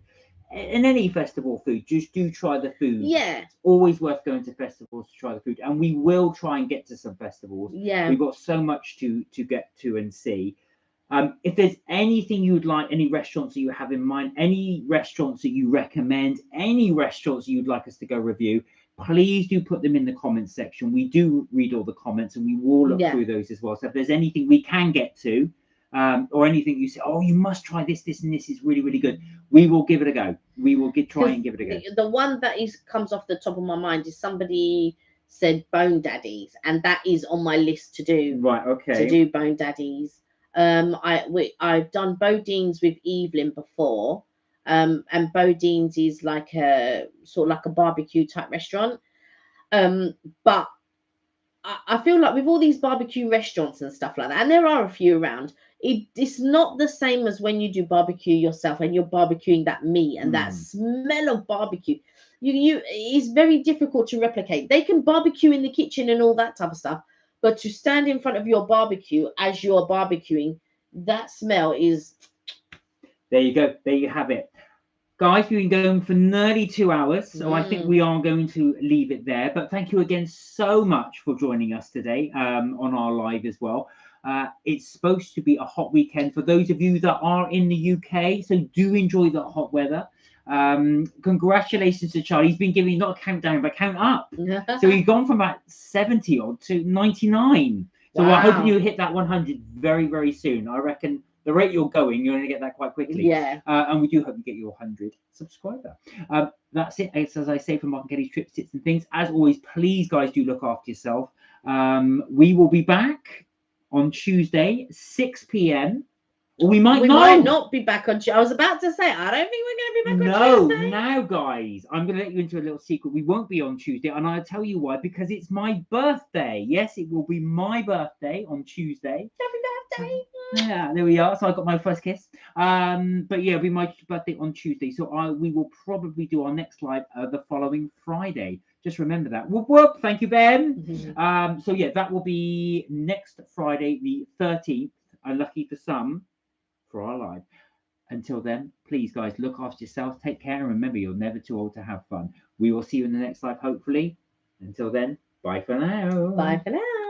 in any festival food, just do try the food. Yeah. It's always worth going to festivals to try the food, and we will try and get to some festivals. Yeah. We've got so much to get to and see. If there's anything you would like, any restaurants that you have in mind, any restaurants that you recommend, any restaurants that you'd like us to go review, please do put them in the comments section. We do read all the comments and we will look through those as well. So if there's anything we can get to, or anything you say, oh, you must try this, and this is really, really good, we will give it a go. We will try and give it a go. The one that comes off the top of my mind is somebody said bone daddies, and that is on my list to do. Right, okay. To do bone daddies. I've done Bodine's with Evelyn before, and Bodine's is like a sort of like a barbecue type restaurant. But I feel like with all these barbecue restaurants and stuff like that, and there are a few around, it's not the same as when you do barbecue yourself and you're barbecuing that meat and that smell of barbecue. It's very difficult to replicate. They can barbecue in the kitchen and all that type of stuff, but to stand in front of your barbecue as you're barbecuing, that smell is. There you go. There you have it. Guys, we've been going for nearly 2 hours, so I think we are going to leave it there. But thank you again so much for joining us today on our live as well. It's supposed to be a hot weekend for those of you that are in the UK, so do enjoy the hot weather. Congratulations to Charlie. He's been giving not a countdown, but count up. So he's gone from about 70 odd to 99. So we're hoping you hit that 100 very, very soon. I reckon the rate you're going, you're going to get that quite quickly. Yeah. And we do hope you get your 100 subscriber. That's it. It's, as I say, from Mark and Kelly's Trips, Tips and Things. As always, please, guys, do look after yourself. We will be back on Tuesday, 6 p.m. Or we might not be back on Tuesday. I was about to say, I don't think we're going to be back on Tuesday. No, now, guys, I'm going to let you into a little secret. We won't be on Tuesday, and I'll tell you why. Because it's my birthday. Yes, it will be my birthday on Tuesday. Happy birthday. Yeah, there we are. So I got my first kiss. But yeah, it'll be my birthday on Tuesday. So we will probably do our next live the following Friday. Just remember that. Whoop, whoop. Thank you, Ben. So yeah, that will be next Friday, the 13th. Unlucky for some, for our live. Until then, please, guys, look after yourselves. Take care. And remember, you're never too old to have fun. We will see you in the next live, hopefully. Until then, bye for now. Bye for now.